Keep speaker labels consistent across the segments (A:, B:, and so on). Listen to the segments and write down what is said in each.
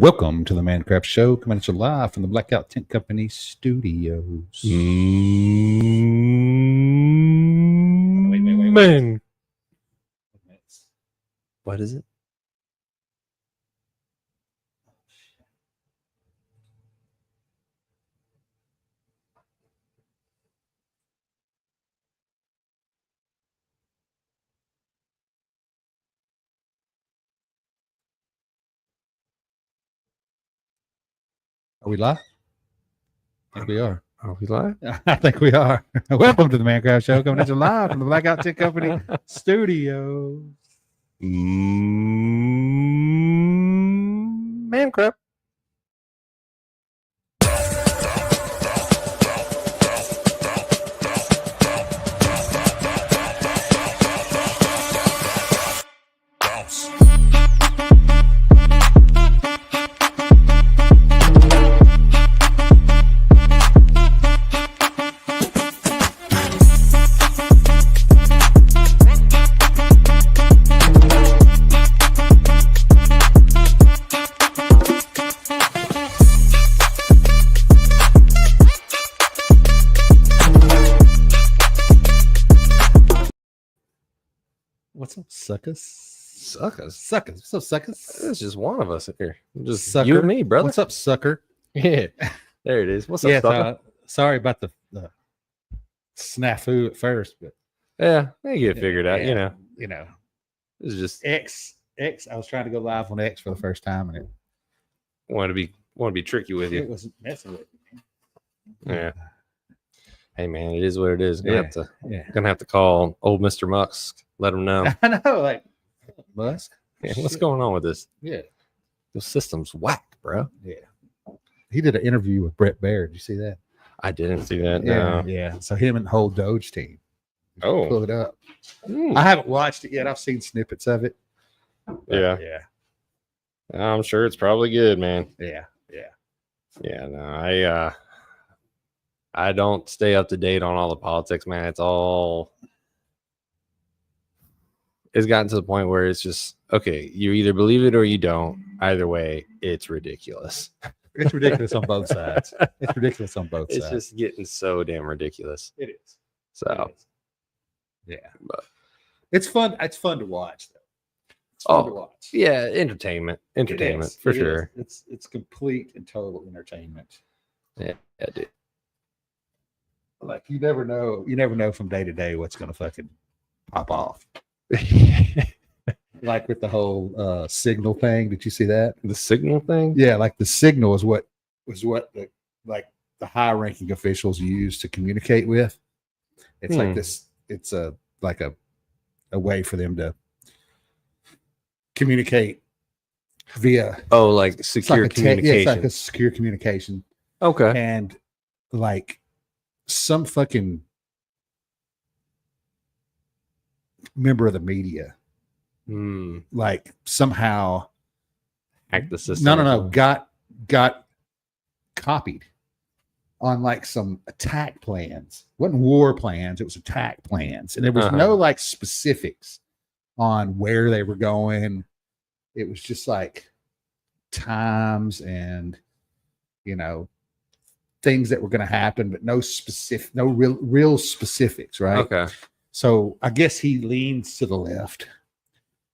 A: Welcome to the Mancraft Show, coming at you live from the Blackout Tent Company studios. Wait.
B: Man. What is it?
A: Are we live? I think we are.
B: Are we live?
A: I think we are. Welcome to the Mancraft Show, coming at you live from the Blackout Tent Company studios.
B: Mancraft.
A: What's up, suckers?
B: Suckers.
A: What's up, suckers?
B: It's just one of us here. Just
A: Sucker.
B: you and me, brother.
A: What's up, sucker?
B: Yeah. There it is. What's up, sucker?
A: Sorry about the snafu at first, but
B: Yeah, they get it figured out, you know.
A: You know,
B: It's just
A: X. I was trying to go live on X for the first time, and
B: want to be tricky with
A: it
B: you.
A: was messing with me.
B: Yeah. Hey man, it is what it is. Gonna have to call old Mr. Musk, let him know.
A: I know, like Musk.
B: Yeah, what's going on with this?
A: Yeah,
B: The system's whack, bro.
A: yeah. He did an interview with Brett Baird. Did you see that?
B: I didn't see that.
A: Yeah,
B: No.
A: yeah. So him and the whole Doge team.
B: Oh.
A: Pull it up.
B: Hmm.
A: I haven't watched it yet. I've seen snippets of it.
B: Yeah.
A: yeah,
B: I'm sure it's probably good, man.
A: yeah.
B: Yeah, no, I don't stay up to date on all the politics, man. It's gotten to the point where it's just okay, you either believe it or you don't. Either way, it's ridiculous.
A: It's ridiculous on both sides. It's ridiculous on both
B: It's
A: sides.
B: just getting so damn ridiculous.
A: It is.
B: So
A: It is. Yeah,
B: But-
A: it's fun. It's fun to watch, though. It's fun to watch.
B: yeah, entertainment
A: It is.
B: for
A: It is.
B: sure.
A: It's complete and total entertainment.
B: Yeah, dude.
A: Like you never know from day to day what's gonna fucking pop off. Like with the whole signal thing. Did you see that?
B: The signal thing.
A: Yeah, like the signal is what the high ranking officials use to communicate with. It's like this, it's a way for them to communicate via
B: Oh, like secure communication.
A: it's like a secure communication.
B: Okay.
A: And like some fucking member of the media, like somehow
B: Hack the system.
A: no, got copied on like some attack plans. It wasn't war plans, it was attack plans. And there was no like specifics on where they were going. It was just like times and things that were going to happen, but no real specifics, right?
B: Okay.
A: So I guess he leans to the left.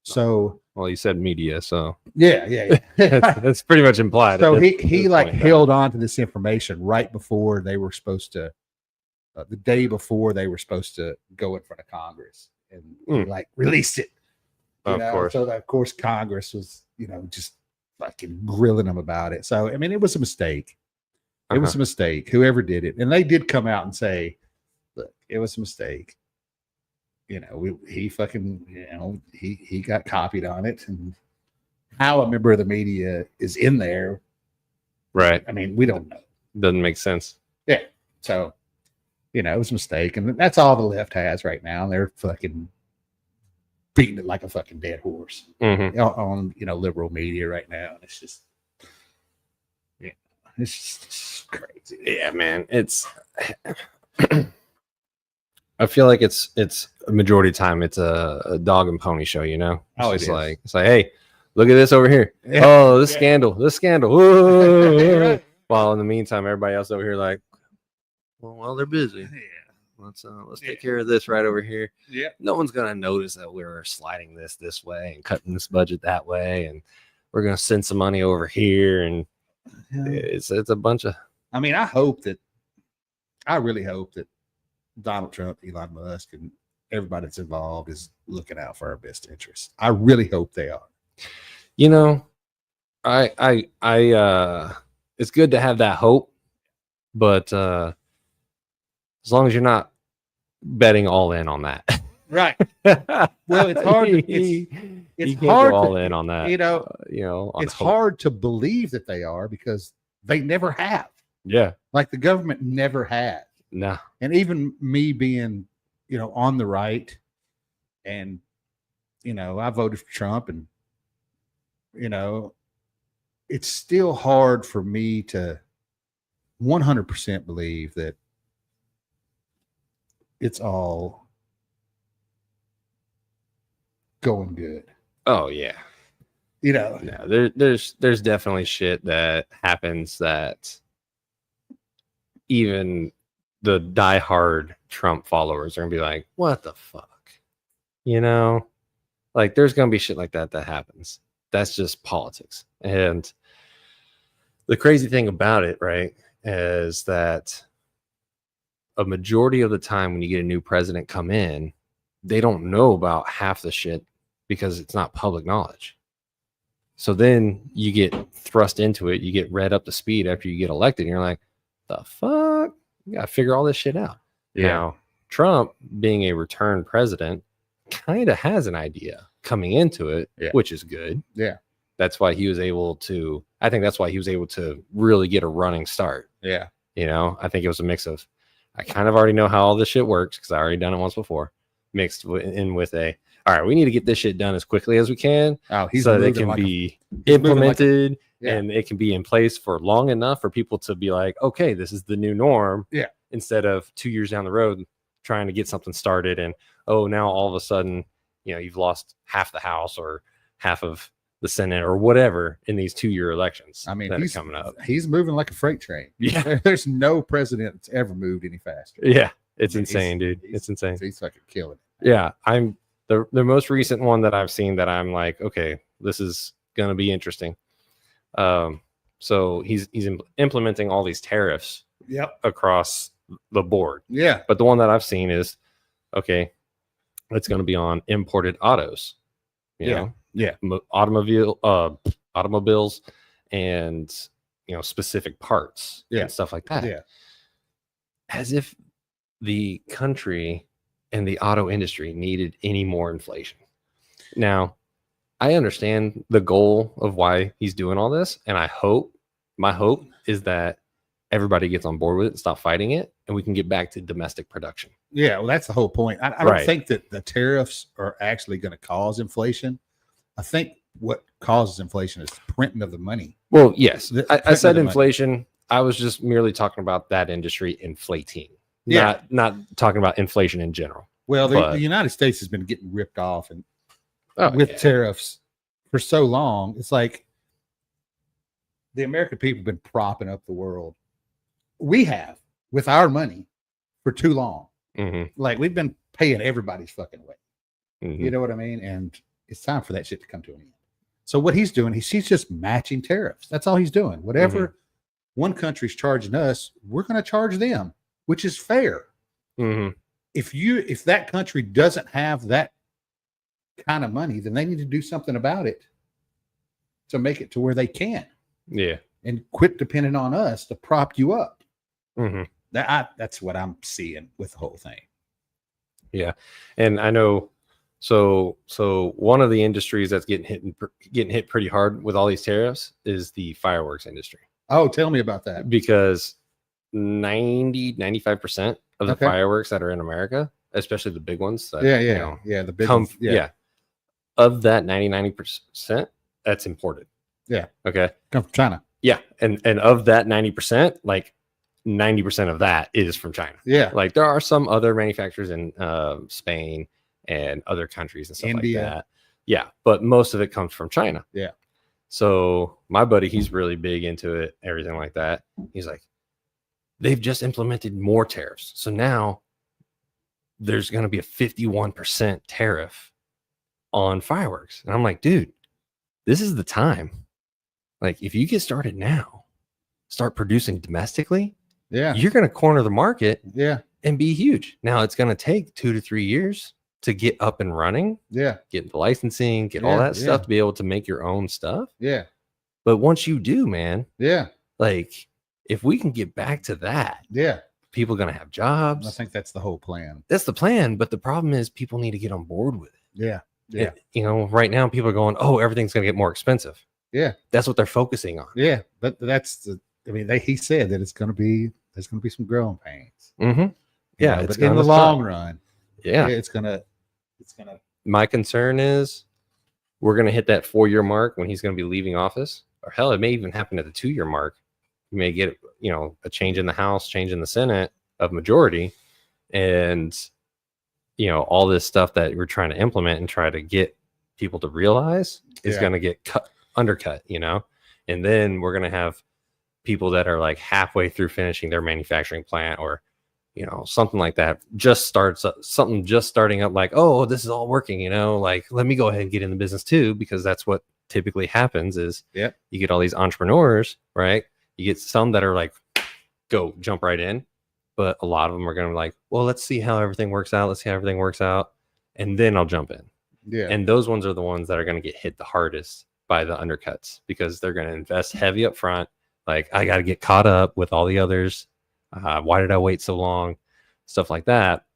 A: So
B: Well, you said media, so
A: yeah.
B: that's pretty much implied.
A: So
B: at
A: he
B: this
A: like
B: point.
A: held on to this information right before they were supposed to, the day before they were supposed to go in front of Congress, and he like released it.
B: Of course.
A: So of course Congress was just fucking grilling him about it. So I mean, it was a mistake. It was a mistake. Whoever did it, and they did come out and say, "Look, it was a mistake." He fucking, he got copied on it, and how a member of the media is in there,
B: Right.
A: I mean, we don't know.
B: Doesn't make sense.
A: Yeah. So, it was a mistake, and that's all the left has right now. They're fucking beating it like a fucking dead horse on liberal media right now, and it's just. It's just crazy.
B: Yeah, man. It's I feel like it's a majority of time it's a dog and pony show, you know?
A: Oh,
B: It's
A: it
B: just
A: is.
B: like, it's like, hey, look at this over here.
A: Yeah.
B: Oh, this scandal. Whoa. Right. While in the meantime, everybody else over here like, well, they're busy.
A: Yeah.
B: Let's take care of this right over here.
A: Yeah.
B: No one's gonna notice that we're sliding this way and cutting this budget that way, and we're gonna send some money over here, and it's a bunch of.
A: I mean, I really hope that Donald Trump, Elon Musk, and everybody that's involved is looking out for our best interests. I really hope they are.
B: You know, I it's good to have that hope, but as long as you're not betting all in on that.
A: Right. Well, it's hard. It's hard
B: all in on that.
A: It's hard to believe that they are because they never have.
B: Yeah.
A: Like the government never has.
B: No.
A: And even me being, on the right, and I voted for Trump, and it's still hard for me to 100% believe that it's all going good.
B: Oh yeah. No, there's definitely shit that happens that even the diehard Trump followers are gonna be like, what the fuck? Like there's gonna be shit like that happens. That's just politics. And the crazy thing about it, right, is that a majority of the time when you get a new president come in, they don't know about half the shit because it's not public knowledge. So then you get thrust into it, you get read up to speed after you get elected, and you're like, the fuck? You gotta figure all this shit out. Yeah. Now, Trump, being a returned president, kind of has an idea coming into it, which is good.
A: Yeah.
B: That's why he was able to, I think that's why he was able to really get a running start.
A: Yeah.
B: I think it was a mix of, I kind of already know how all this shit works because I already done it once before, mixed in with all right, we need to get this shit done as quickly as we can so that it can be implemented and it can be in place for long enough for people to be like, okay, this is the new norm.
A: Yeah.
B: Instead of 2 years down the road trying to get something started and, now all of a sudden, you've lost half the House or half of the Senate or whatever in these 2-year elections.
A: I mean,
B: he's coming up.
A: He's moving like a freight train.
B: Yeah.
A: There's no president that's ever moved any faster.
B: Yeah. It's insane, dude. It's insane.
A: He's fucking killing it.
B: Yeah. The most recent one that I've seen that I'm like, okay, this is going to be interesting. So he's implementing all these tariffs across the board.
A: Yeah.
B: But the one that I've seen is, okay, it's going to be on imported autos. Automobiles and, specific parts and stuff like that.
A: Yeah.
B: As if the country and the auto industry needed any more inflation. Now, I understand the goal of why he's doing all this, and my hope is that everybody gets on board with it and stop fighting it, and we can get back to domestic production.
A: Yeah, well, that's the whole point. I don't think that the tariffs are actually going to cause inflation. I think what causes inflation is the printing of the money.
B: Well, yes, I said inflation. Money. I was just merely talking about that industry inflating. Not talking about inflation in general.
A: Well, the United States has been getting ripped off and with tariffs for so long. It's like the American people have been propping up the world. We have with our money for too long.
B: Mm-hmm.
A: Like we've been paying everybody's fucking way.
B: Mm-hmm.
A: You know what I mean? And it's time for that shit to come to an end. So what he's doing, he's just matching tariffs. That's all he's doing. Whatever one country's charging us, we're going to charge them, which is fair.
B: Mm-hmm.
A: If that country doesn't have that kind of money, then they need to do something about it to make it to where they can.
B: Yeah.
A: And quit depending on us to prop you up.
B: Mm-hmm.
A: That's what I'm seeing with the whole thing.
B: Yeah. And I know, so one of the industries that's getting hit pretty hard with all these tariffs is the fireworks industry.
A: Oh, tell me about that.
B: Because 95% of the fireworks that are in America, especially the big ones. That,
A: the big ones.
B: Yeah. Of that 90% that's imported.
A: Yeah.
B: Okay.
A: Come from China.
B: Yeah. And of that 90%, like 90% of that is from China.
A: Yeah.
B: Like there are some other manufacturers in Spain and other countries and stuff like that. Yeah, but most of it comes from China.
A: Yeah.
B: So my buddy, he's really big into it, everything like that. He's like, they've just implemented more tariffs. So now there's going to be a 51% tariff on fireworks. And I'm like, dude, this is the time. Like, if you get started now, start producing domestically,
A: Yeah.
B: you're going to corner the market
A: Yeah.
B: and be huge. Now it's going to take 2 to 3 years to get up and running,
A: Yeah.
B: get the licensing, get all
A: Yeah,
B: that stuff to be able to make your own stuff.
A: Yeah.
B: But once you do, man,
A: Yeah.
B: like, if we can get back to that,
A: Yeah.
B: people are going to have jobs.
A: I think that's the whole plan.
B: That's the plan. But the problem is people need to get on board with it.
A: Yeah. Yeah.
B: You know, right now people are going, oh, everything's going to get more expensive.
A: Yeah.
B: That's what they're focusing on.
A: Yeah. But he said that there's going to be some growing pains.
B: Mm-hmm. Yeah.
A: But in the long run, it's going to.
B: My concern is we're going to hit that 4-year mark when he's going to be leaving office, or hell, it may even happen at the 2-year mark. You may get, a change in the House, change in the Senate of majority, and all this stuff that we're trying to implement and try to get people to realize is going to get undercut, and then we're going to have people that are like halfway through finishing their manufacturing plant, or something like that, just starting up, like, oh, this is all working, like, let me go ahead and get in the business too, because that's what typically happens is you get all these entrepreneurs, right? You get some that are like, jump right in, but a lot of them are going to be like, well, let's see how everything works out, and then I'll jump in.
A: Yeah.
B: And those ones are the ones that are going to get hit the hardest by the undercuts, because they're going to invest heavy up front. Like, I got to get caught up with all the others. Why did I wait so long? Stuff like that.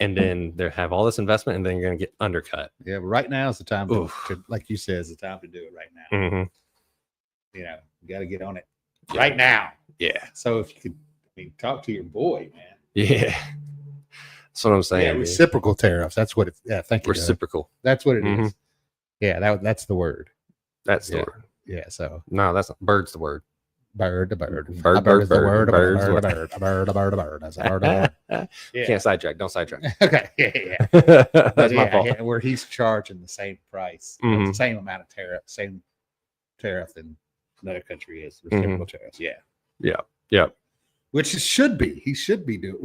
B: And then they have all this investment, and then you're going to get undercut.
A: Yeah, but right now is the time to, like you said, is the time to do it right now.
B: Mm-hmm.
A: You got to get on it right now.
B: Yeah.
A: So if you could, talk to your boy, man.
B: Yeah. That's what I'm saying.
A: Yeah, reciprocal tariffs. That's what it's. Yeah, thank you.
B: Reciprocal.
A: That's what it is. Yeah, that's the word.
B: That's the word.
A: Yeah. So
B: no, that's not. Bird's the word.
A: Bird.
B: Bird
A: is the word.
B: Bird's the word.
A: That's a bird.
B: Can't sidetrack. Don't sidetrack.
A: Okay. Yeah.
B: That's my fault.
A: Yeah, where he's charging the same price, the same amount of same tariff than another country is. Reciprocal tariffs. Yeah.
B: Yeah. Yeah.
A: Which it should be. We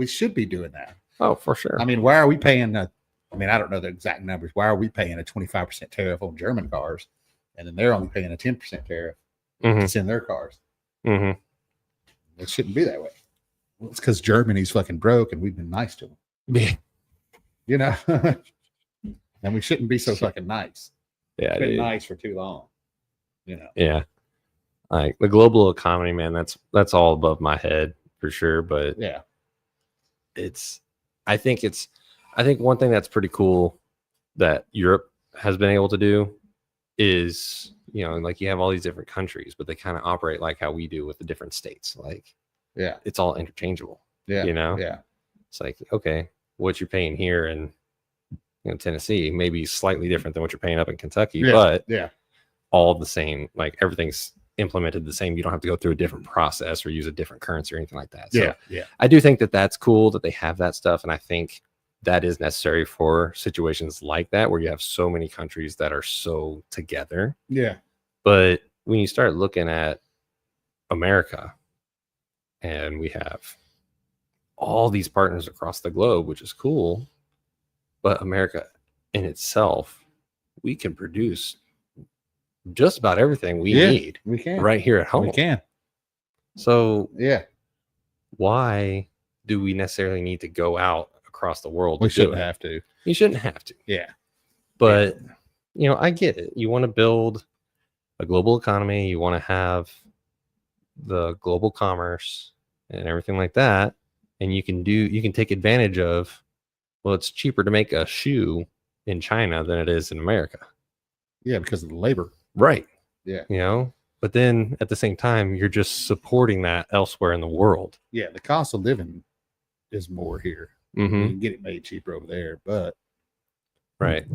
A: should be doing that.
B: Oh, for sure.
A: I mean, why are we paying I don't know the exact numbers. Why are we paying a 25% tariff on German cars, and then they're only paying a 10% tariff to send their cars?
B: Mm-hmm.
A: It shouldn't be that way. Well, it's because Germany's fucking broke, and we've been nice to them.
B: Yeah.
A: And we shouldn't be so fucking nice.
B: Yeah,
A: it's been nice for too long.
B: Yeah. Like the global economy, man. That's all above my head for sure. But
A: yeah,
B: I think one thing that's pretty cool that Europe has been able to do is, like, you have all these different countries, but they kind of operate like how we do with the different states. Like, it's all interchangeable.
A: Yeah.
B: Yeah. It's like, okay, what you're paying here in Tennessee may be slightly different than what you're paying up in Kentucky, but all the same, like, everything's implemented the same. You don't have to go through a different process or use a different currency or anything like that. So I do think that that's cool that they have that stuff, and I think that is necessary for situations like that where you have so many countries that are so together.
A: Yeah.
B: But when you start looking at America, and we have all these partners across the globe, which is cool, but America in itself, we can produce just about everything we need.
A: We can
B: right here at home.
A: We can.
B: So
A: why
B: do we necessarily need to go out across the world?
A: We shouldn't have to.
B: You shouldn't have to.
A: Yeah.
B: But I get it. You want to build a global economy. You want to have the global commerce and everything like that. And you can take advantage of, well, it's cheaper to make a shoe in China than it is in America.
A: Yeah, because of the labor.
B: Right.
A: Yeah.
B: But then at the same time, you're just supporting that elsewhere in the world.
A: Yeah, the cost of living is more here.
B: Mm-hmm.
A: You can get it made cheaper over there, but
B: right.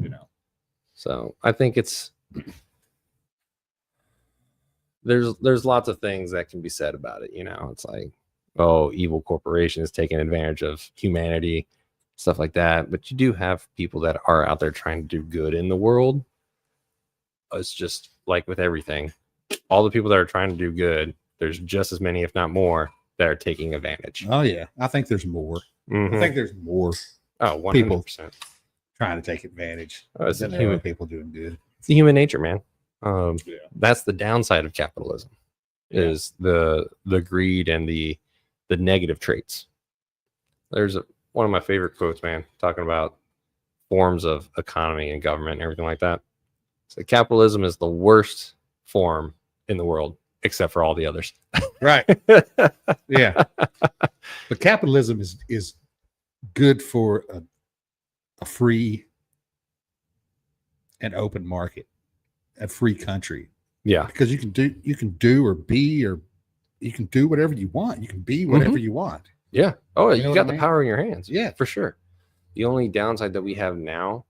B: So I think there's lots of things that can be said about it. It's like, oh, evil corporations taking advantage of humanity, stuff like that. But you do have people that are out there trying to do good in the world. it's just like with everything, all the people that are trying to do good, there's just as many, if not more, that are taking advantage.
A: Oh yeah, I think there's more. I think there's more
B: Oh, 100%.
A: people trying to take advantage
B: It's
A: than there are people doing good.
B: It's the human nature, man.
A: Yeah.
B: That's the downside of capitalism, is the greed and the negative traits. There's one of my favorite quotes, man, talking about forms of economy and government and everything like that. So capitalism is the worst form in the world, except for all the others.
A: Right. Yeah. But capitalism is good for a free and open market, a free country.
B: Yeah.
A: Because you can do or be, or you can do whatever you want. You can be whatever you want.
B: Yeah. Oh,
A: You know
B: you
A: what
B: got
A: I
B: the
A: mean?
B: power in your hands.
A: Yeah.
B: For sure. The only downside that we have now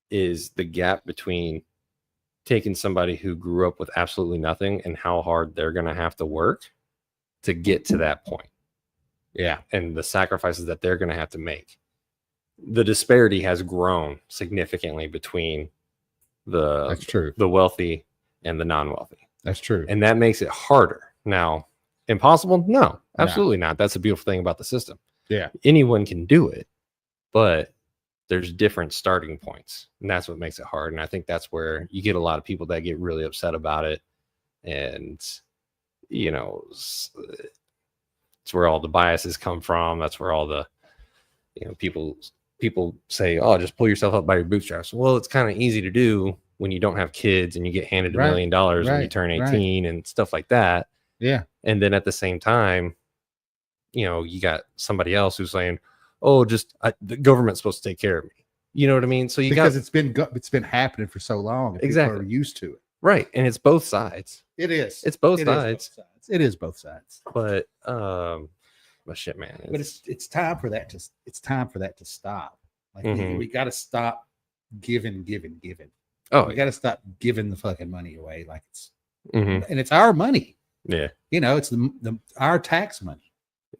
B: is the gap between taking somebody who grew up with absolutely nothing and how hard they're going to have to work to get to that point.
A: Yeah.
B: And the sacrifices that they're going to have to make. The disparity has grown significantly between
A: That's true.
B: the wealthy and the non-wealthy.
A: That's true.
B: And that makes it harder. Now, impossible? No, absolutely not. That's the beautiful thing about the system.
A: Yeah.
B: Anyone can do it, but there's different starting points. And that's what makes it hard. And I think that's where you get a lot of people that get really upset about it. And, you know, it's where all the biases come from. That's where all the, you know, people say, oh, just pull yourself up by your bootstraps. Well, it's kind of easy to do when you don't have kids and you get handed $1 million when you turn 18 and stuff like that.
A: Yeah.
B: And then at the same time, you know, you got somebody else who's saying, oh, just the government's supposed to take care of me. You know what I mean? So
A: because it's been happening for so long. And
B: exactly.
A: People are used to it.
B: Right. And it's both sides.
A: It is.
B: It's both sides.
A: It is both sides.
B: But shit, man.
A: But it's time for that to stop. Like we got to stop giving.
B: Oh,
A: we got to stop giving the fucking money away like it's
B: and
A: it's our money.
B: Yeah.
A: You know, it's our tax money.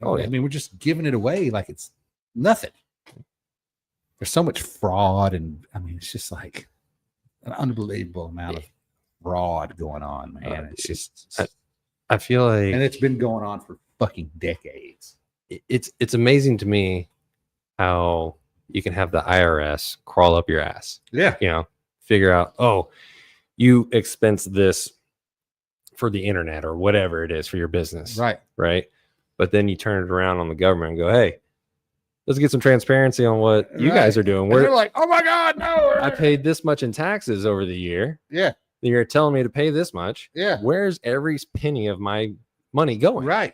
B: Oh, yeah.
A: I mean, we're just giving it away like it's nothing. There's so much fraud, and I mean, it's just like an unbelievable amount of fraud going on, man. It's just
B: I feel like,
A: and it's been going on for fucking decades.
B: It's amazing to me how you can have the IRS crawl up your ass.
A: Yeah.
B: You know, figure out, oh, you expense this for the internet or whatever it is for your business.
A: Right.
B: Right. But then you turn it around on the government and go, hey, let's get some transparency on what you guys are doing.
A: They're like, oh my God, no.
B: I paid this much in taxes over the year.
A: Yeah.
B: You're telling me to pay this much.
A: Yeah.
B: Where's every penny of my money going?
A: Right.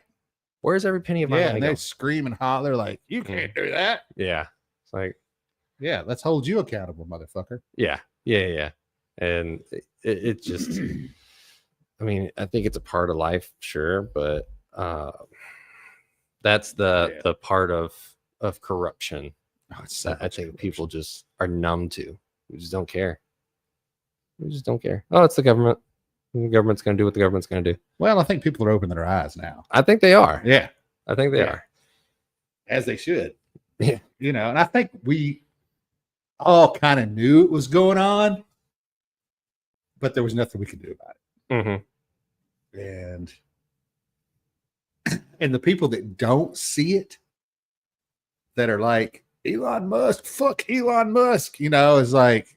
B: Where's every penny of my money
A: and they
B: going?
A: scream and holler like, you can't do that.
B: Yeah. It's like,
A: yeah, let's hold you accountable, motherfucker.
B: Yeah. And it just, I mean, I think it's a part of life, sure, but that's the part of corruption that I think people just are numb to. We just don't care. We just don't care. Oh, it's the government. The government's going to do what the government's going to do.
A: Well, I think people are opening their eyes now.
B: I think they are.
A: Yeah.
B: I think they are.
A: As they should.
B: Yeah.
A: You know, and I think we all kind of knew it was going on, but there was nothing we could do about it.
B: Mm-hmm.
A: And the people that don't see it, that are like, Elon Musk, fuck Elon Musk, you know, is like,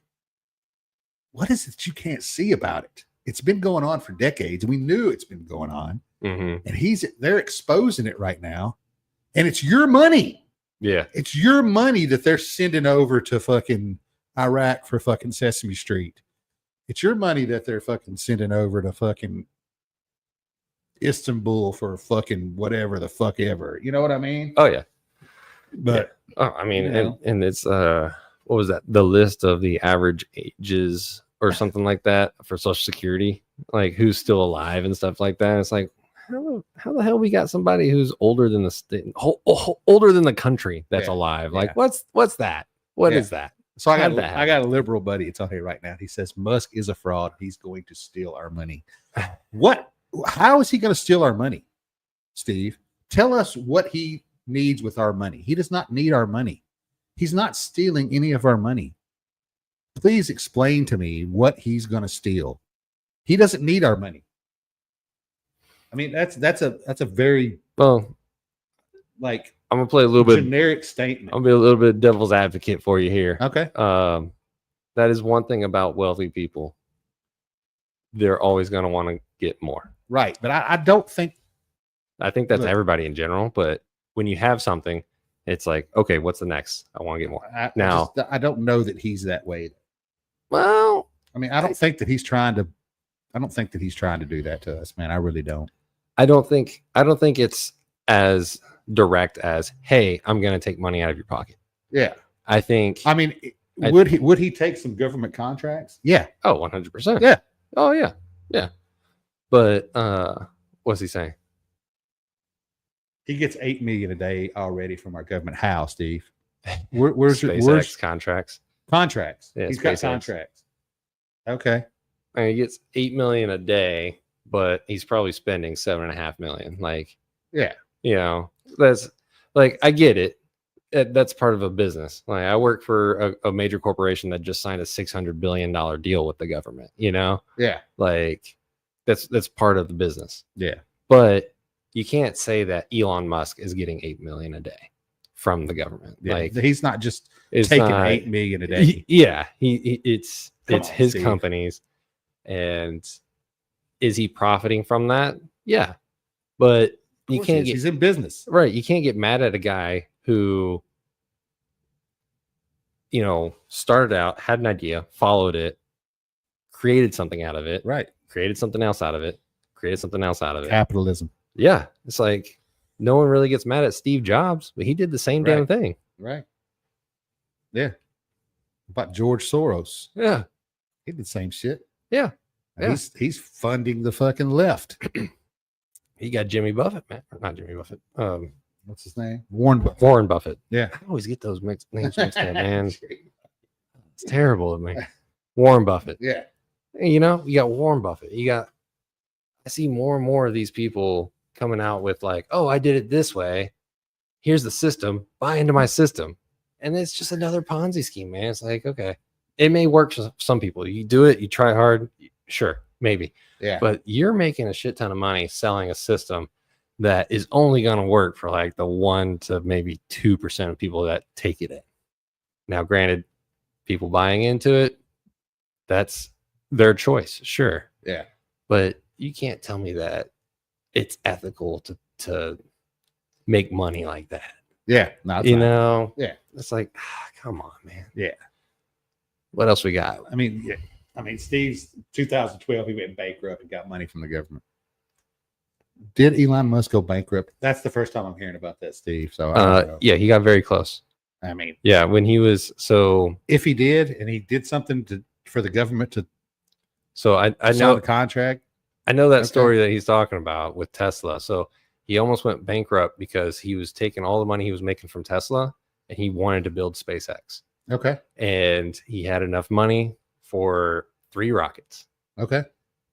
A: what is it you can't see about it? It's been going on for decades. We knew it's been going on.
B: Mm-hmm.
A: And they're exposing it right now. And it's your money.
B: Yeah.
A: It's your money that they're sending over to fucking Iraq for fucking Sesame Street. It's your money that they're fucking sending over to fucking Istanbul for fucking whatever the fuck ever. You know what I mean?
B: Oh, yeah.
A: But
B: I mean,
A: you know.
B: and it's what was that? The list of the average ages or something like that for Social Security, like who's still alive and stuff like that. It's like, how the hell we got somebody who's older than the state, older than the country that's alive? Like, what's that? What is that?
A: So I got a liberal buddy. It's on here right now. He says Musk is a fraud. He's going to steal our money. What? How is he going to steal our money, Steve? Tell us what he needs with our money. He does not need our money. He's not stealing any of our money. Please explain to me what he's going to steal. He doesn't need our money. I mean, that's a very
B: Well,
A: like
B: I'm gonna play a little bit.
A: generic statement.
B: I'll be a little bit devil's advocate for you here.
A: Okay.
B: That is one thing about wealthy people. They're always going to want to get more.
A: Right. But I don't think.
B: I think that's
A: Look.
B: everybody in general. But when you have something, it's like, okay, what's the next? I want to get more.
A: I don't know that he's that way.
B: Well,
A: I mean, I don't think that he's trying to. I don't think that he's trying to do that to us, man. I really don't.
B: I don't think it's as direct as, hey, I'm going to take money out of your pocket.
A: Yeah.
B: I think.
A: I mean, would he take some government contracts? Yeah.
B: Oh, 100%.
A: Yeah.
B: Oh, yeah. Yeah. But what's he saying?
A: He gets $8 million a day already from our government. How, Steve? Where's
B: SpaceX contracts?
A: Contracts.
B: Yeah,
A: he's got
B: SpaceX.
A: contracts. Okay.
B: I mean, he gets $8 million a day, but he's probably spending $7.5 million. Like,
A: yeah,
B: you know, that's like, I get it. That's part of a business. Like, I work for a major corporation that just signed a $600 billion deal with the government. You know,
A: yeah,
B: like that's part of the business.
A: Yeah,
B: but you can't say that Elon Musk is getting $8 million a day from the government.
A: Yeah.
B: Like,
A: he's not just taking $8 million a day.
B: Yeah, it's his
A: Steve.
B: companies, and is he profiting from that? Yeah, but you can't get.
A: He's in business,
B: right? You can't get mad at a guy who, you know, started out, had an idea, followed it, created something out of it,
A: right?
B: Created something else out of it, created something else out of it.
A: Capitalism.
B: Yeah, it's like no one really gets mad at Steve Jobs, but he did the same damn thing.
A: Right. Yeah. About George Soros.
B: Yeah.
A: He did the same shit.
B: Yeah.
A: He's funding the fucking left.
B: He got Jimmy Buffett, man. Not Jimmy Buffett.
A: What's his name? Warren Buffett.
B: Warren Buffett.
A: Yeah.
B: I always get those names mixed up, man. It's terrible of me. Warren Buffett.
A: Yeah.
B: You know, you got Warren Buffett. I see more and more of these people coming out with like, oh, I did it this way. Here's the system. Buy into my system. And it's just another Ponzi scheme, man. It's like, okay, it may work for some people. You do it, you try hard. Sure, maybe.
A: Yeah.
B: But you're making a shit ton of money selling a system that is only going to work for like the 1 to maybe 2% of people that take it in. Now, granted, people buying into it, that's their choice. Sure.
A: Yeah.
B: But you can't tell me that it's ethical to make money like that.
A: Yeah. No,
B: you know?
A: Yeah.
B: It's like, come on, man.
A: Yeah.
B: What else we got?
A: I mean, yeah. I mean, Steve's 2012, he went bankrupt and got money from the government. Did Elon Musk go bankrupt? That's the first time I'm hearing about that, Steve. So, I don't know.
B: Yeah, he got very close.
A: I mean,
B: yeah, when he was
A: if he did, and he did something for the government to,
B: I
A: know the contract.
B: I know that story that he's talking about with Tesla. So he almost went bankrupt because he was taking all the money he was making from Tesla and he wanted to build SpaceX.
A: Okay.
B: And he had enough money for 3 rockets.
A: Okay.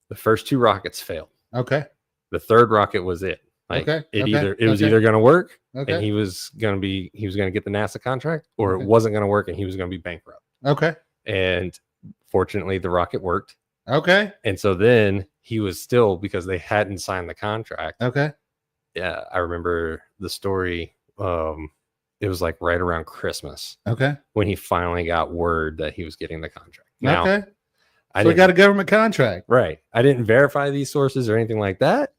B: The first 2 rockets failed.
A: Okay.
B: The third rocket was it. Like it was either going to work and he was going to get the NASA contract, or it wasn't going to work and he was going to be bankrupt.
A: Okay.
B: And fortunately the rocket worked.
A: Okay.
B: And so then he was still, because they hadn't signed the contract.
A: Okay.
B: Yeah, I remember the story. It was like right around Christmas.
A: Okay.
B: When he finally got word that he was getting the contract. Now,
A: okay. So we got a government contract.
B: Right. I didn't verify these sources or anything like that,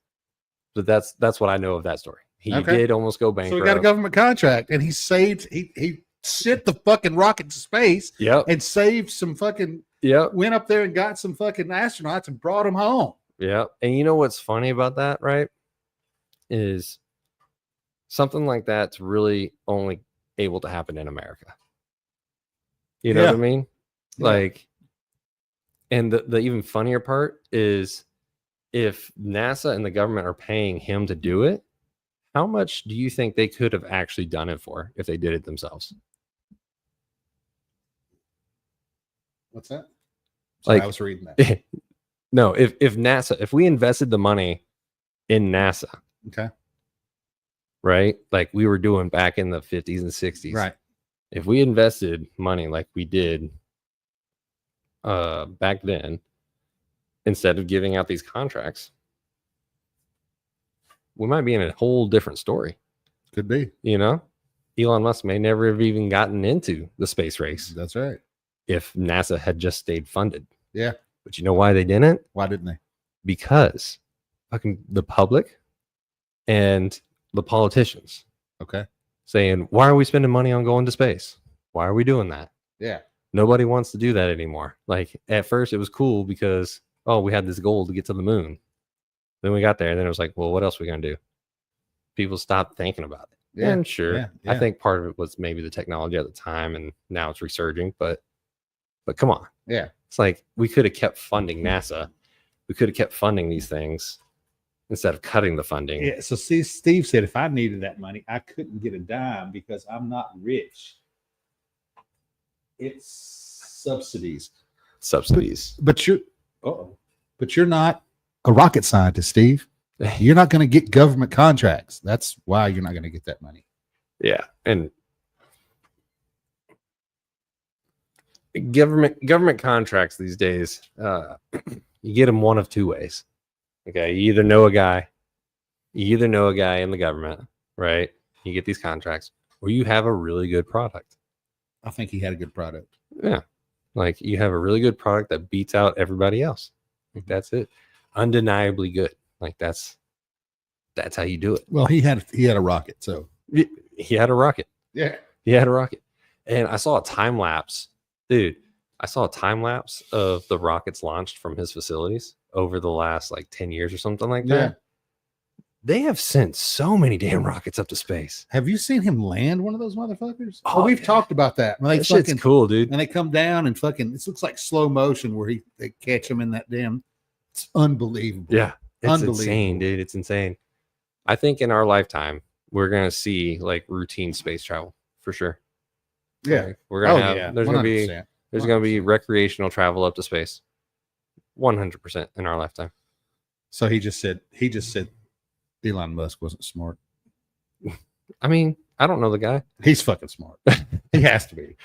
B: but that's what I know of that story. He did almost go bankrupt.
A: So we got a government contract, and he saved. He sent the fucking rocket to space.
B: Yep.
A: And saved some fucking.
B: Yep.
A: Went up there and got some fucking astronauts and brought them home.
B: Yeah. And you know what's funny about that, right? Is something like that's really only able to happen in America. You know what I mean? Yeah. Like, and the even funnier part is if NASA and the government are paying him to do it, how much do you think they could have actually done it for if they did it themselves?
A: What's that?
B: Like,
A: I was reading that.
B: No, if NASA, if we invested the money in NASA,
A: okay,
B: right, like we were doing back in the 50s and 60s,
A: right?
B: If we invested money like we did back then, instead of giving out these contracts, we might be in a whole different story.
A: Could be.
B: You know, Elon Musk may never have even gotten into the space race
A: That's right.
B: if NASA had just stayed funded.
A: Yeah.
B: But you know why they didn't?
A: Why didn't they?
B: Because fucking the public and the politicians
A: Okay.
B: saying, why are we spending money on going to space? Why are we doing that?
A: Yeah.
B: Nobody wants to do that anymore. Like at first it was cool because, oh, we had this goal to get to the moon. Then we got there and then it was like, well, what else are we going to do? People stopped thinking about it.
A: Yeah.
B: And sure,
A: Yeah.
B: I think part of it was maybe the technology at the time and now it's resurging, but come on.
A: Yeah.
B: It's like we could have kept funding NASA. We could have kept funding these things instead of cutting the funding.
A: Yeah. So see, Steve said if I needed that money, I couldn't get a dime because I'm not rich. It's subsidies. But you're not a rocket scientist, Steve. You're not going to get government contracts. That's why you're not going to get that money.
B: Yeah. And government contracts these days, you get them one of two ways. Okay. You either know a guy in the government, right? You get these contracts, or you have a really good product.
A: I think he had a good product.
B: Yeah. Like you have a really good product that beats out everybody else. Like that's it. Undeniably good. Like that's how you do it.
A: Well, he had a rocket, so
B: he had a rocket.
A: Yeah.
B: He had a rocket. And I saw a time lapse. Dude, I saw a time lapse of the rockets launched from his facilities over the last like 10 years or something like that.
A: Yeah.
B: They have sent so many damn rockets up to space.
A: Have you seen him land one of those motherfuckers?
B: Oh,
A: we've
B: yeah.
A: talked about that. When
B: That shit's cool, dude.
A: And they come down and fucking, it looks like slow motion where they catch him in that damn. It's unbelievable.
B: Yeah. It's
A: Unbelievable.
B: insane, dude. It's insane. I think in our lifetime, we're going to see like routine space travel for sure.
A: Yeah.
B: Like, we're going to have, there's going to be,
A: 100%.
B: there's going to be recreational travel up to space. 100% in our lifetime.
A: So he just said Elon Musk wasn't smart.
B: I mean, I don't know the guy.
A: He's fucking smart. He has to be.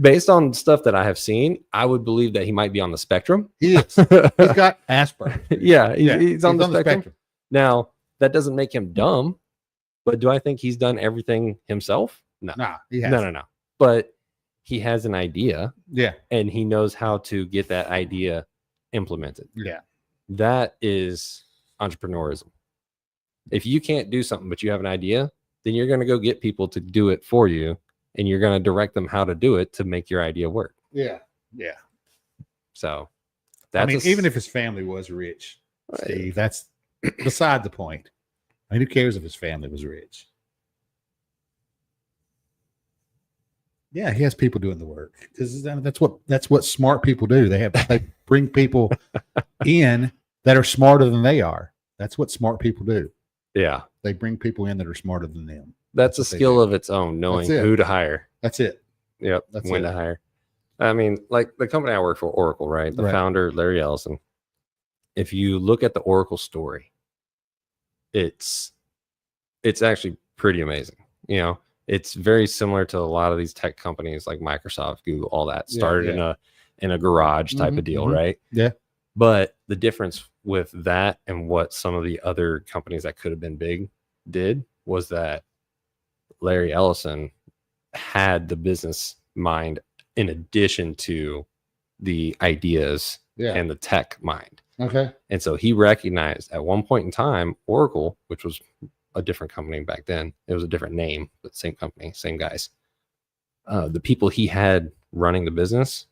B: Based on stuff that I have seen, I would believe that he might be on the spectrum.
A: He is. He's got Asperger's.
B: Yeah, he's on the spectrum.
A: spectrum.
B: Now, that doesn't make him dumb, but do I think he's done everything himself? No.
A: Nah, he has.
B: No. But he has an idea.
A: Yeah.
B: And he knows how to get that idea implemented.
A: Yeah.
B: That is entrepreneurism. If you can't do something, but you have an idea, then you're going to go get people to do it for you. And you're going to direct them how to do it to make your idea work.
A: Yeah. Yeah.
B: So that's
A: even if his family was rich, Steve, that's beside the point. I mean, who cares if his family was rich? Yeah, he has people doing the work because that's what smart people do. They bring people in that are smarter than they are. That's what smart people do.
B: Yeah.
A: They bring people in that are smarter than them.
B: That's a skill of its own, knowing who to hire.
A: That's it.
B: Yep.
A: That's
B: when to hire. I mean, like the company I work for, Oracle, right? The founder, Larry Ellison. If you look at the Oracle story, it's actually pretty amazing. You know, it's very similar to a lot of these tech companies like Microsoft, Google, all that started in a garage type of deal, right?
A: Yeah.
B: But the difference with that and what some of the other companies that could have been big did was that Larry Ellison had the business mind in addition to the ideas and the tech mind.
A: Okay.
B: And so he recognized at one point in time, Oracle, which was a different company back then, it was a different name, but same company, same guys. The people he had running the business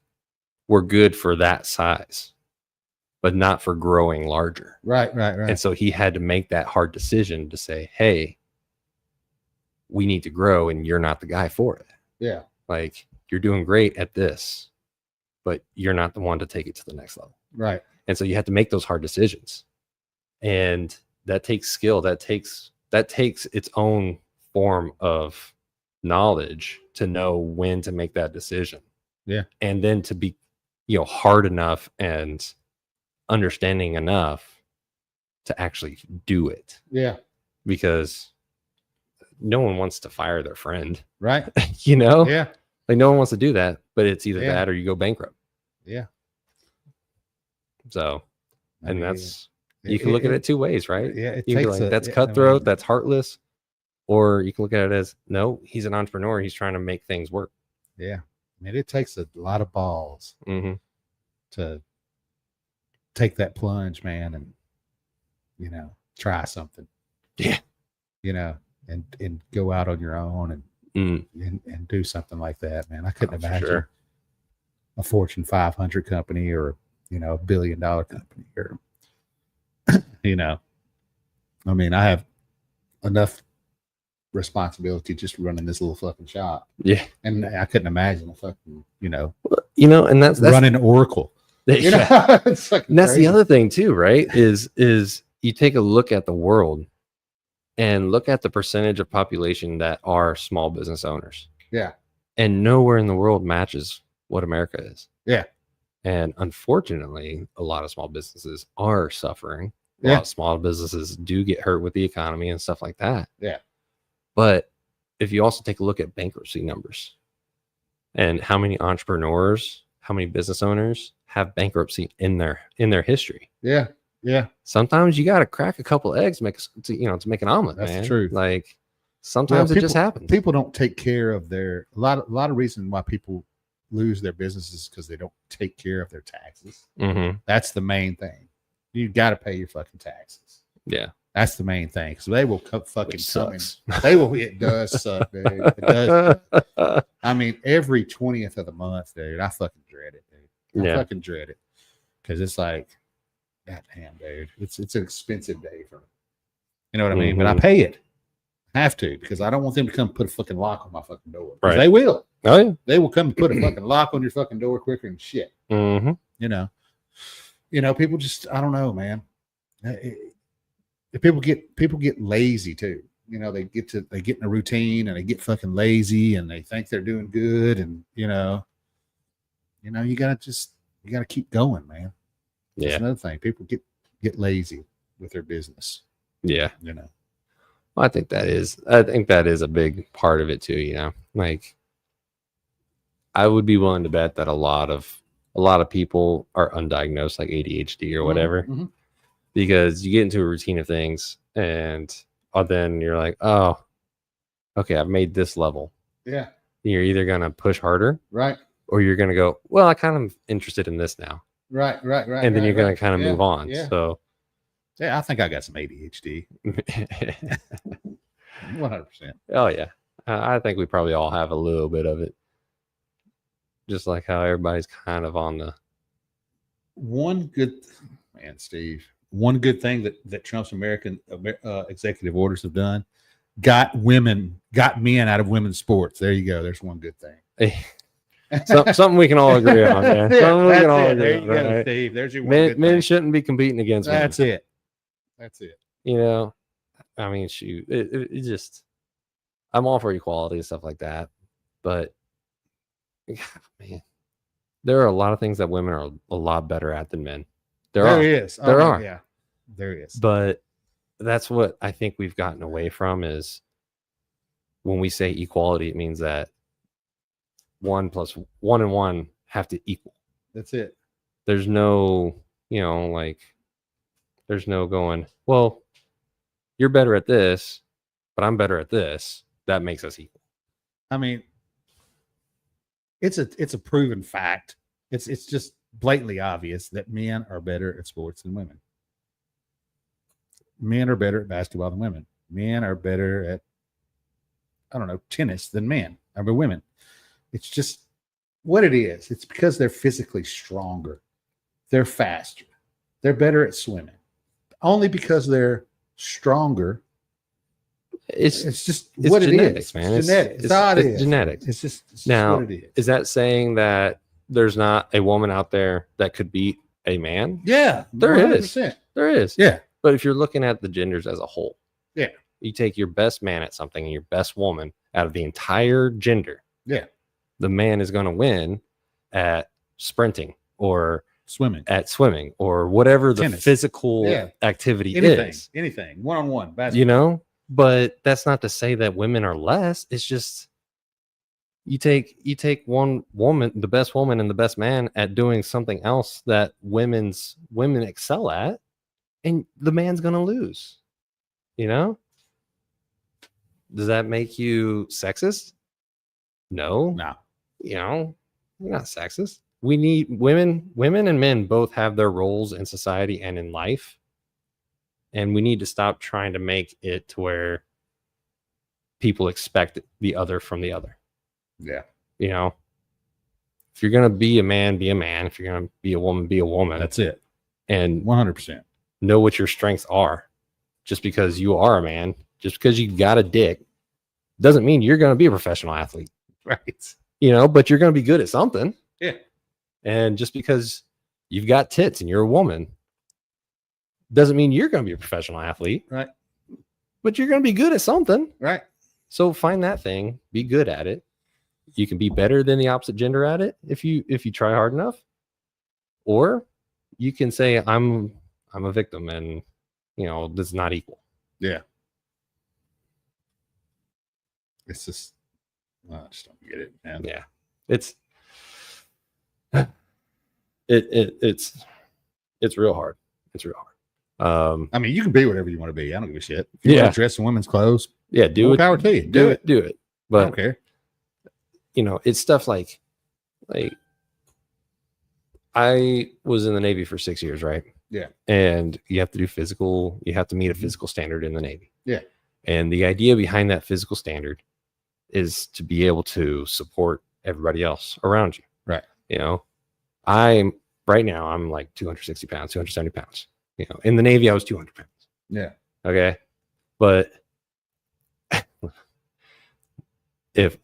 B: were good for that size, but not for growing larger.
A: Right.
B: And so he had to make that hard decision to say, hey, we need to grow and you're not the guy for it.
A: Yeah.
B: Like you're doing great at this, but you're not the one to take it to the next level.
A: Right.
B: And so you have to make those hard decisions. And that takes skill. That takes its own form of knowledge to know when to make that decision.
A: Yeah.
B: And then to be, hard enough and understanding enough to actually do it.
A: Yeah.
B: Because no one wants to fire their friend.
A: Right.
B: Yeah. Like no one wants to do that, but it's either
A: Yeah.
B: that or you go bankrupt.
A: Yeah.
B: So,
A: I
B: and
A: mean,
B: that's you can look at it two ways, right?
A: Yeah, it
B: You can be
A: takes
B: like, that's
A: I
B: cutthroat,
A: mean,
B: that's heartless, or you can look at it as, no, he's an entrepreneur. He's trying to make things work.
A: yeah. I mean, it takes a lot of balls
B: Mm-hmm.
A: to take that plunge, man, and try something.
B: Yeah.
A: And go out on your own and do something like that, man. I couldn't imagine
B: Sure.
A: a Fortune 500 company or $1 billion company or I mean, I have enough responsibility just running this little fucking shop.
B: Yeah.
A: And I couldn't imagine a fucking,
B: and that's
A: running Oracle.
B: Yeah.
A: It's like
B: And that's
A: crazy.
B: the other thing too, right? Is you take a look at the world and look at the percentage of population that are small business owners.
A: Yeah.
B: And nowhere in the world matches what America is.
A: Yeah.
B: And unfortunately, a lot of small businesses are suffering. A
A: Yeah.
B: lot of small businesses do get hurt with the economy and stuff like that.
A: Yeah.
B: But if you also take a look at bankruptcy numbers and how many entrepreneurs, how many business owners have bankruptcy in their history.
A: Yeah. Yeah.
B: Sometimes you got to crack a couple eggs to make an omelet.
A: That's
B: man.
A: true.
B: Like sometimes it just happens.
A: People don't take care of a lot of reason why people lose their businesses because they don't take care of their taxes.
B: Mm-hmm.
A: That's the main thing. You got to pay your fucking taxes.
B: Yeah.
A: That's the main thing. So they will fucking come in.
B: Sucks.
A: It does suck, dude. It does. I mean, every 20th of the month, dude, I fucking dread it, dude. I fucking dread it. Because it's like, God damn, dude. It's an expensive day for me. You know what I mean? But I pay it. I have to, because I don't want them to come put a fucking lock on my fucking door. Right. They will.
B: Oh, yeah.
A: They will come and put a fucking lock on your fucking door quicker than shit.
B: Mm-hmm.
A: People just, I don't know, man. People get lazy too. They get in a routine and they get fucking lazy and they think they're doing good. And, you gotta keep going, man.
B: Yeah.
A: That's another thing. People get lazy with their business.
B: Yeah.
A: Well,
B: I think that is a big part of it too. Like I would be willing to bet that a lot of people are undiagnosed, like ADHD or whatever, because you get into a routine of things and then you're like, oh, okay, I've made this level.
A: Yeah.
B: You're either going to push harder.
A: Right.
B: Or you're going to go, well, I kind of interested in this now.
A: Right.
B: And then you're going to kind of move on.
A: Yeah.
B: So
A: yeah, I think I got some ADHD. 100%.
B: Oh yeah. I think we probably all have a little bit of it. Just like how everybody's kind of on the
A: one good thing that Trump's American executive orders have done, got men out of women's sports. There you go. There's one good thing.
B: Something we can all agree on. Man. Something we can all agree on.
A: Go,
B: right?
A: Steve. There's your
B: men shouldn't be competing against women.
A: That's it.
B: I mean, shoot, it just, I'm all for equality and stuff like that, but man, there are a lot of things that women are a lot better at than men. There are.
A: Yeah, there is.
B: But that's what I think we've gotten away from is when we say equality, it means that 1 + 1 and 1 have to equal.
A: That's it.
B: There's no, there's no going, well, you're better at this, but I'm better at this. That makes us equal.
A: I mean, it's a proven fact. It's just blatantly obvious that men are better at sports than women. Men are better at basketball than women. Men are better at, tennis than women. It's just what it is. It's because they're physically stronger. They're faster. They're better at swimming. Only because they're stronger. It's just what
B: genetics,
A: it is,
B: man.
A: It's genetics. It's
B: genetics.
A: It's just
B: now,
A: what it is.
B: Is that saying that there's not a woman out there that could beat a man?
A: Yeah,
B: there
A: 100%.
B: is. There is.
A: Yeah.
B: But if you're looking at the genders as a whole,
A: yeah,
B: you take your best man at something and your best woman out of the entire gender.
A: Yeah.
B: The man is going to win at sprinting or
A: swimming
B: or whatever the
A: tennis.
B: Physical activity is.
A: Anything. One-on-one basketball.
B: But that's not to say that women are less. It's just You take one woman, the best woman and the best man, at doing something else that women excel at, and the man's gonna lose. You know? Does that make you sexist? No.
A: No.
B: You know, you're not sexist. We need women and men both have their roles in society and in life. And we need to stop trying to make it to where people expect the other from the other.
A: Yeah.
B: You know, if you're going to be a man, be a man. If you're going to be a woman, be a woman.
A: That's it.
B: And
A: 100%.
B: know what your strengths are. Just because you are a man, just because you got a dick, doesn't mean you're going to be a professional athlete.
A: Right.
B: You know, but you're going to be good at something.
A: Yeah.
B: And just because you've got tits and you're a woman doesn't mean you're going to be a professional athlete.
A: Right.
B: But you're going to be good at something.
A: Right.
B: So find that thing, be good at it. You can be better than the opposite gender at it if you try hard enough. Or you can say I'm a victim and you know, this is not equal.
A: Yeah. It's just I just don't get it, man.
B: Yeah. It's real hard. It's real hard.
A: I mean, you can be whatever you want to be. I don't give a shit. If you want to dress in women's clothes,
B: do
A: more
B: it.
A: Power to you. Do it.
B: Do it.
A: I
B: But
A: don't care.
B: you know, it's stuff like I was in the Navy for 6 years, right?
A: Yeah.
B: And you have to do physical, you have to meet a physical standard in the Navy.
A: Yeah. And
B: the idea behind that physical standard is to be able to support everybody else around you.
A: Right.
B: You know, I'm like 260 pounds, 270 pounds. You know, in the Navy, I was 200 pounds.
A: Yeah.
B: Okay. But if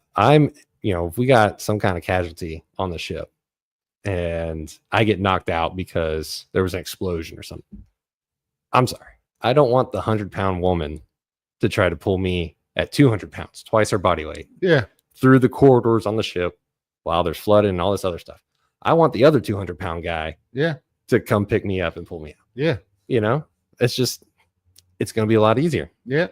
B: we got some kind of casualty on the ship and I get knocked out because there was an explosion or something, I'm sorry. I don't want the 100-pound woman to try to pull me at 200 pounds, twice her body weight.
A: Yeah.
B: Through the corridors on the ship while there's flooding and all this other stuff. I want the other 200-pound guy to come pick me up and pull me out.
A: Yeah.
B: You know, it's going to be a lot easier.
A: Yeah.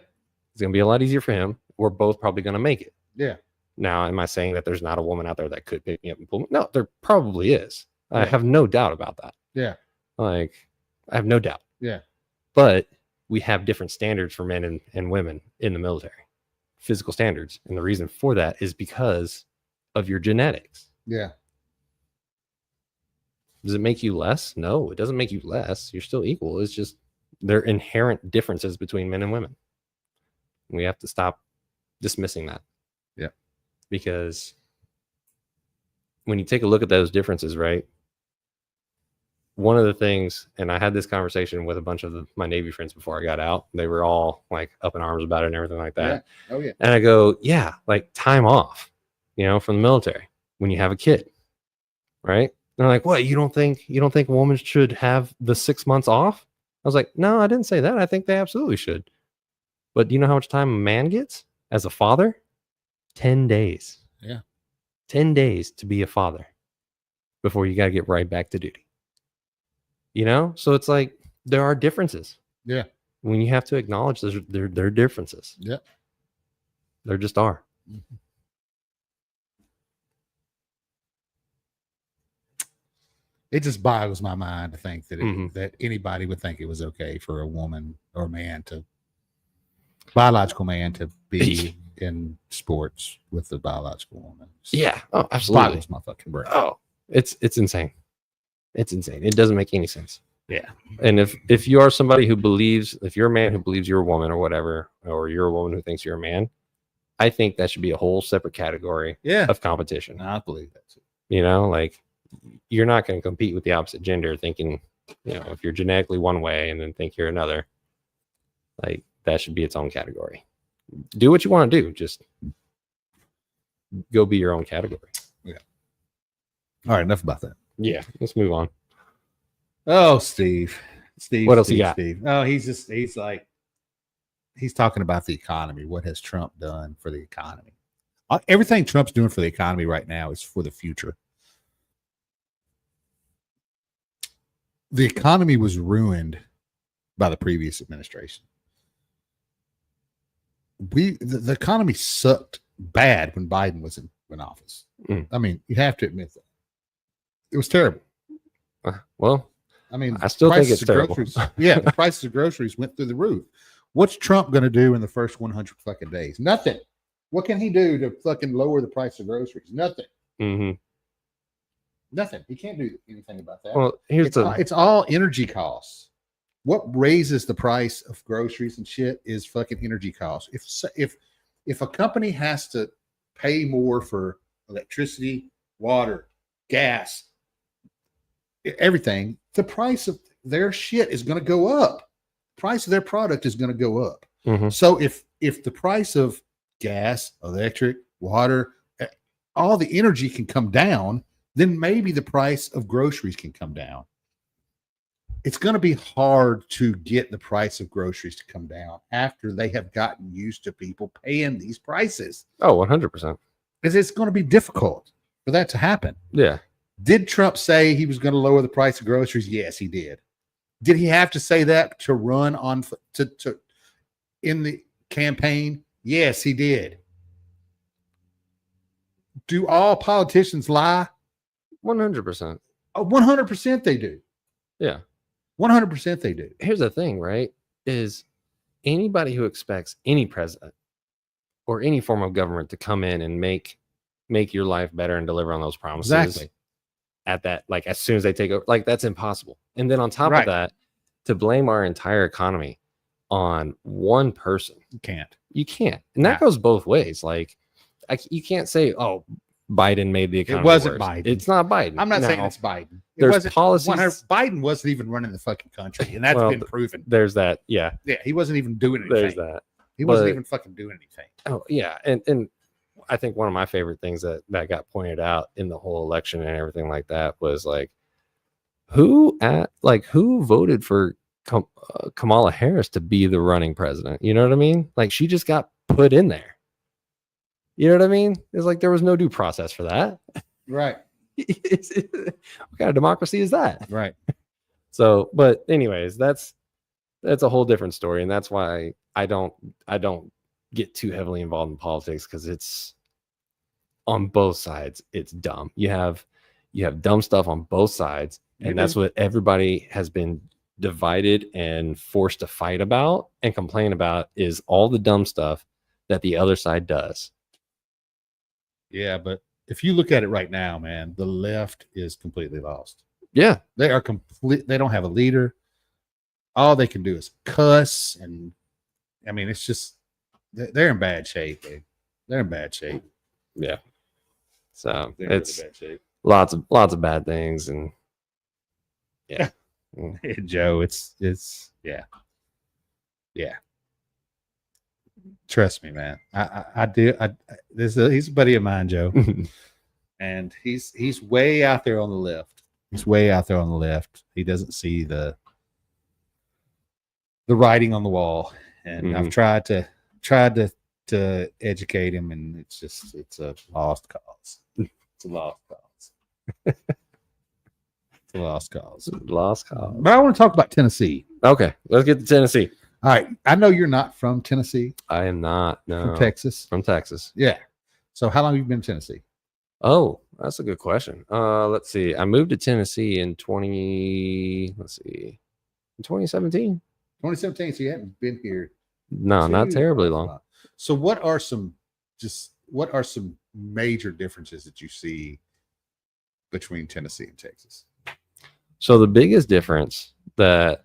B: It's going to be a lot easier for him. We're both probably going to make it.
A: Yeah.
B: Now, am I saying that there's not a woman out there that could pick me up and pull me? No, there probably is. I have no doubt about that.
A: Yeah.
B: Like, I have no doubt.
A: Yeah.
B: But we have different standards for men and women in the military, physical standards. And the reason for that is because of your genetics.
A: Yeah.
B: Does it make you less? No, it doesn't make you less. You're still equal. It's just there are inherent differences between men and women. We have to stop dismissing that.
A: Yeah.
B: Because when you take a look at those differences, right? One of the things, and I had this conversation with a bunch of my Navy friends before I got out. They were all like up in arms about it and everything like that.
A: Yeah. Oh, yeah.
B: And I go, yeah, like time off, from the military when you have a kid, right? And they're like, what? You don't think a woman should have the 6 months off? I was like, no, I didn't say that. I think they absolutely should. But do you know how much time a man gets as a father? 10 days.
A: Yeah.
B: 10 days to be a father before you got to get right back to duty. So it's like there are differences.
A: Yeah.
B: When you have to acknowledge there are differences.
A: Yeah.
B: There just are.
A: Mm-hmm. It just boggles my mind to think that that anybody would think it was okay for a woman or man biological man to be in sports with a biological woman.
B: Yeah. Oh, absolutely.
A: Boggles my fucking brain.
B: Oh, it's insane. It's insane. It doesn't make any sense.
A: Yeah.
B: And if you are somebody who believes, if you're a man who believes you're a woman or whatever, or you're a woman who thinks you're a man, I think that should be a whole separate category of competition.
A: I believe that too.
B: Like you're not going to compete with the opposite gender thinking, if you're genetically one way and then think you're another, like that should be its own category. Do what you want to do. Just go be your own category.
A: Yeah. All right. Enough about that.
B: Yeah. Let's move on.
A: Oh, Steve.
B: What else you got?
A: Steve. Oh, he's talking about the economy. What has Trump done for the economy? Everything Trump's doing for the economy right now is for the future. The economy was ruined by the previous administration. The economy sucked bad when Biden was in office.
B: Mm.
A: I mean, you have to admit that it was terrible.
B: Well,
A: I mean,
B: I still think
A: prices
B: it's
A: of
B: terrible.
A: groceries, yeah, the prices of groceries went through the roof. What's Trump going to do in the first 100 fucking days? Nothing. What can he do to fucking lower the price of groceries? Nothing.
B: Mm-hmm.
A: Nothing. He can't do anything about that.
B: Well, here's
A: it's all energy costs. What raises the price of groceries and shit is fucking energy costs. If a company has to pay more for electricity, water, gas, everything, the price of their shit is going to go up. Price of their product is going to go up.
B: Mm-hmm.
A: So if the price of gas, electric, water, all the energy can come down, then maybe the price of groceries can come down. It's going to be hard to get the price of groceries to come down after they have gotten used to people paying these prices.
B: Oh, 100%.
A: Because it's going to be difficult for that to happen.
B: Yeah.
A: Did Trump say he was going to lower the price of groceries? Yes, he did. Did he have to say that to run on to in the campaign? Yes, he did. Do all politicians lie?
B: 100%.
A: 100% they do.
B: Yeah.
A: 100% they do.
B: Here's the thing, right? Is anybody who expects any president or any form of government to come in and make your life better and deliver on those promises
A: Exactly.
B: at that, like as soon as they take over, like that's impossible. And then on top
A: Right.
B: of that, to blame our entire economy on one person,
A: You can't.
B: And that
A: Nah.
B: goes both ways. Like you can't say, oh, Biden made the economy.
A: It wasn't
B: worse.
A: Biden.
B: It's not Biden.
A: I'm not
B: No.
A: saying it's Biden. It
B: There's
A: wasn't
B: policies.
A: Biden wasn't even running the fucking country, and that's
B: Well,
A: been proven.
B: There's that. Yeah.
A: Yeah, he wasn't even doing anything.
B: There's that.
A: He wasn't
B: But-
A: even fucking doing anything.
B: Oh yeah, and I think one of my favorite things that got pointed out in the whole election and everything like that was like who voted for Kamala Harris to be the running president. You know what I mean? Like she just got put in there. You know what I mean? It's like there was no due process for that.
A: Right.
B: What kind of democracy is that?
A: Right.
B: So, but anyways, that's a whole different story, and that's why I don't get too heavily involved in politics, because it's on both sides. It's dumb. You have dumb stuff on both sides, and that's what everybody has been divided and forced to fight about and complain about, is all the dumb stuff that the other side does.
A: Yeah, but if you look at it right now, man, the left is completely lost.
B: Yeah.
A: They are complete. They don't have a leader. All they can do is cuss, and I mean, it's just they're in bad shape. Dude. They're in bad shape.
B: Yeah. So
A: They're in
B: it's
A: really bad shape.
B: lots of bad things, and yeah.
A: Joe, it's yeah. Trust me, man. I do. He's a buddy of mine, Joe, and he's way out there on the left. He's way out there on the left. He doesn't see the writing on the wall, and I've tried to educate him, and it's a lost cause. It's a lost cause. It's a lost cause.
B: Lost cause.
A: But I want to talk about Tennessee.
B: Okay, let's get to Tennessee.
A: All right. I know you're not from Tennessee.
B: I am not. No.
A: From Texas.
B: From Texas.
A: Yeah. So how long have you been in Tennessee?
B: Oh, that's a good question. Let's see. I moved to Tennessee in 2017.
A: 2017. So you haven't been here.
B: No, not terribly long.
A: So what are some major differences that you see between Tennessee and Texas?
B: So the biggest difference that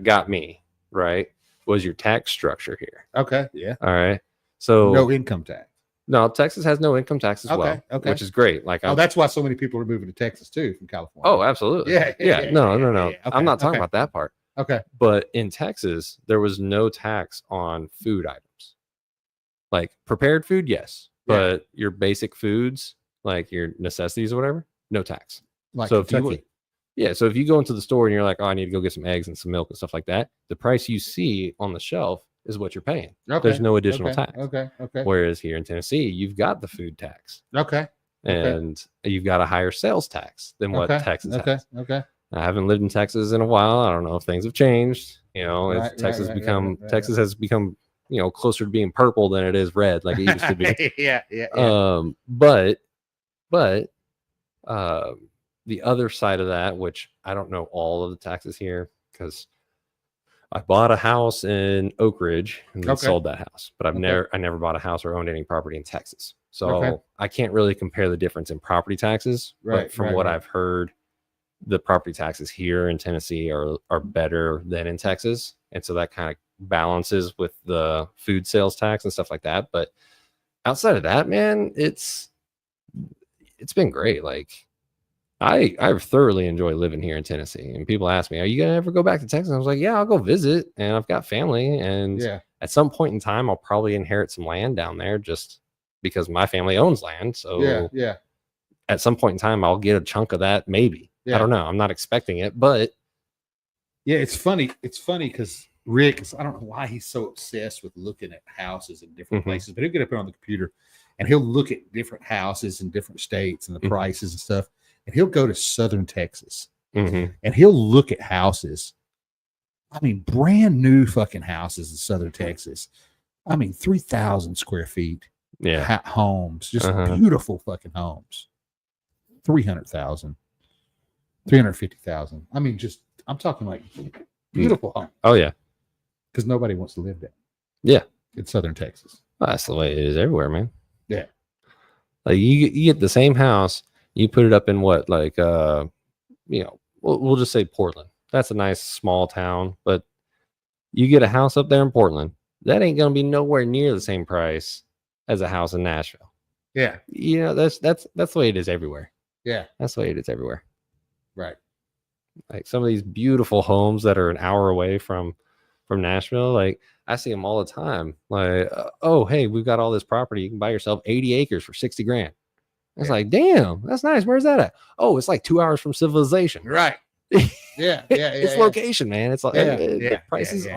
B: got me, right, was your tax structure here.
A: Okay. Yeah.
B: All right. So
A: No income tax.
B: no, Texas has no income tax as well, which is great. Like,
A: That's why so many people are moving to Texas too from California.
B: oh, absolutely.
A: Yeah.
B: No.
A: Okay,
B: I'm not talking
A: okay.
B: about that part.
A: Okay.
B: But in Texas, there was no tax on food items. Like prepared food, yes, but your basic foods, like your necessities or whatever, no tax.
A: Like
B: so
A: Kentucky.
B: so if you go into the store and you're like, oh, I need to go get some eggs and some milk and stuff like that, the price you see on the shelf is what you're paying.
A: Okay.
B: There's no additional
A: Okay.
B: tax.
A: Okay.
B: Whereas here in Tennessee, you've got the food tax
A: Okay.
B: and you've got a higher sales tax than what Texas has.
A: Okay.
B: I haven't lived in Texas in a while. I don't know if things have changed. You know,
A: Right,
B: if Texas
A: right.
B: Texas has become, closer to being purple than it is red, like it used to be.
A: yeah.
B: But But the other side of that, which I don't know all of the taxes here because I bought a house in Oak Ridge and then sold that house, but I never bought a house or owned any property in Texas. So I can't really compare the difference in property taxes. But from what I've heard, the property taxes here in Tennessee are better than in Texas. And so that kind of balances with the food sales tax and stuff like that. But outside of that, man, it's been great. Like I thoroughly enjoy living here in Tennessee. And people ask me, are you going to ever go back to Texas? I was like, yeah, I'll go visit. And I've got family. And at some point in time, I'll probably inherit some land down there just because my family owns land. So at some point in time, I'll get a chunk of that. Maybe. I don't know. I'm not expecting it, but
A: it's funny. It's funny because Rick, I don't know why he's so obsessed with looking at houses in different places, but he'll get up here on the computer and he'll look at different houses in different states and the prices and stuff. And he'll go to Southern Texas and he'll look at houses. I mean, brand new fucking houses in Southern Texas. I mean, 3,000 square feet. Homes, just beautiful fucking homes. 300,000, 350,000. I mean, I'm talking like beautiful homes.
B: Oh yeah,
A: because nobody wants to live there.
B: Yeah,
A: it's Southern Texas.
B: Well, that's the way it is everywhere, man.
A: Yeah,
B: like you get the same house, you put it up in what, like we'll just say Portland. That's a nice small town, but you get a house up there in Portland, that ain't gonna be nowhere near the same price as a house in Nashville.
A: Yeah,
B: that's the way it is everywhere.
A: Yeah,
B: that's the way it is everywhere.
A: Right.
B: Like some of these beautiful homes that are an hour away from Nashville, like I see them all the time. Like, oh, hey, we've got all this property. You can buy yourself 80 acres for 60 grand. It's like, damn, that's nice. Where's that at? Oh, it's like 2 hours from civilization.
A: Right. Yeah.
B: It's location, man. It's like prices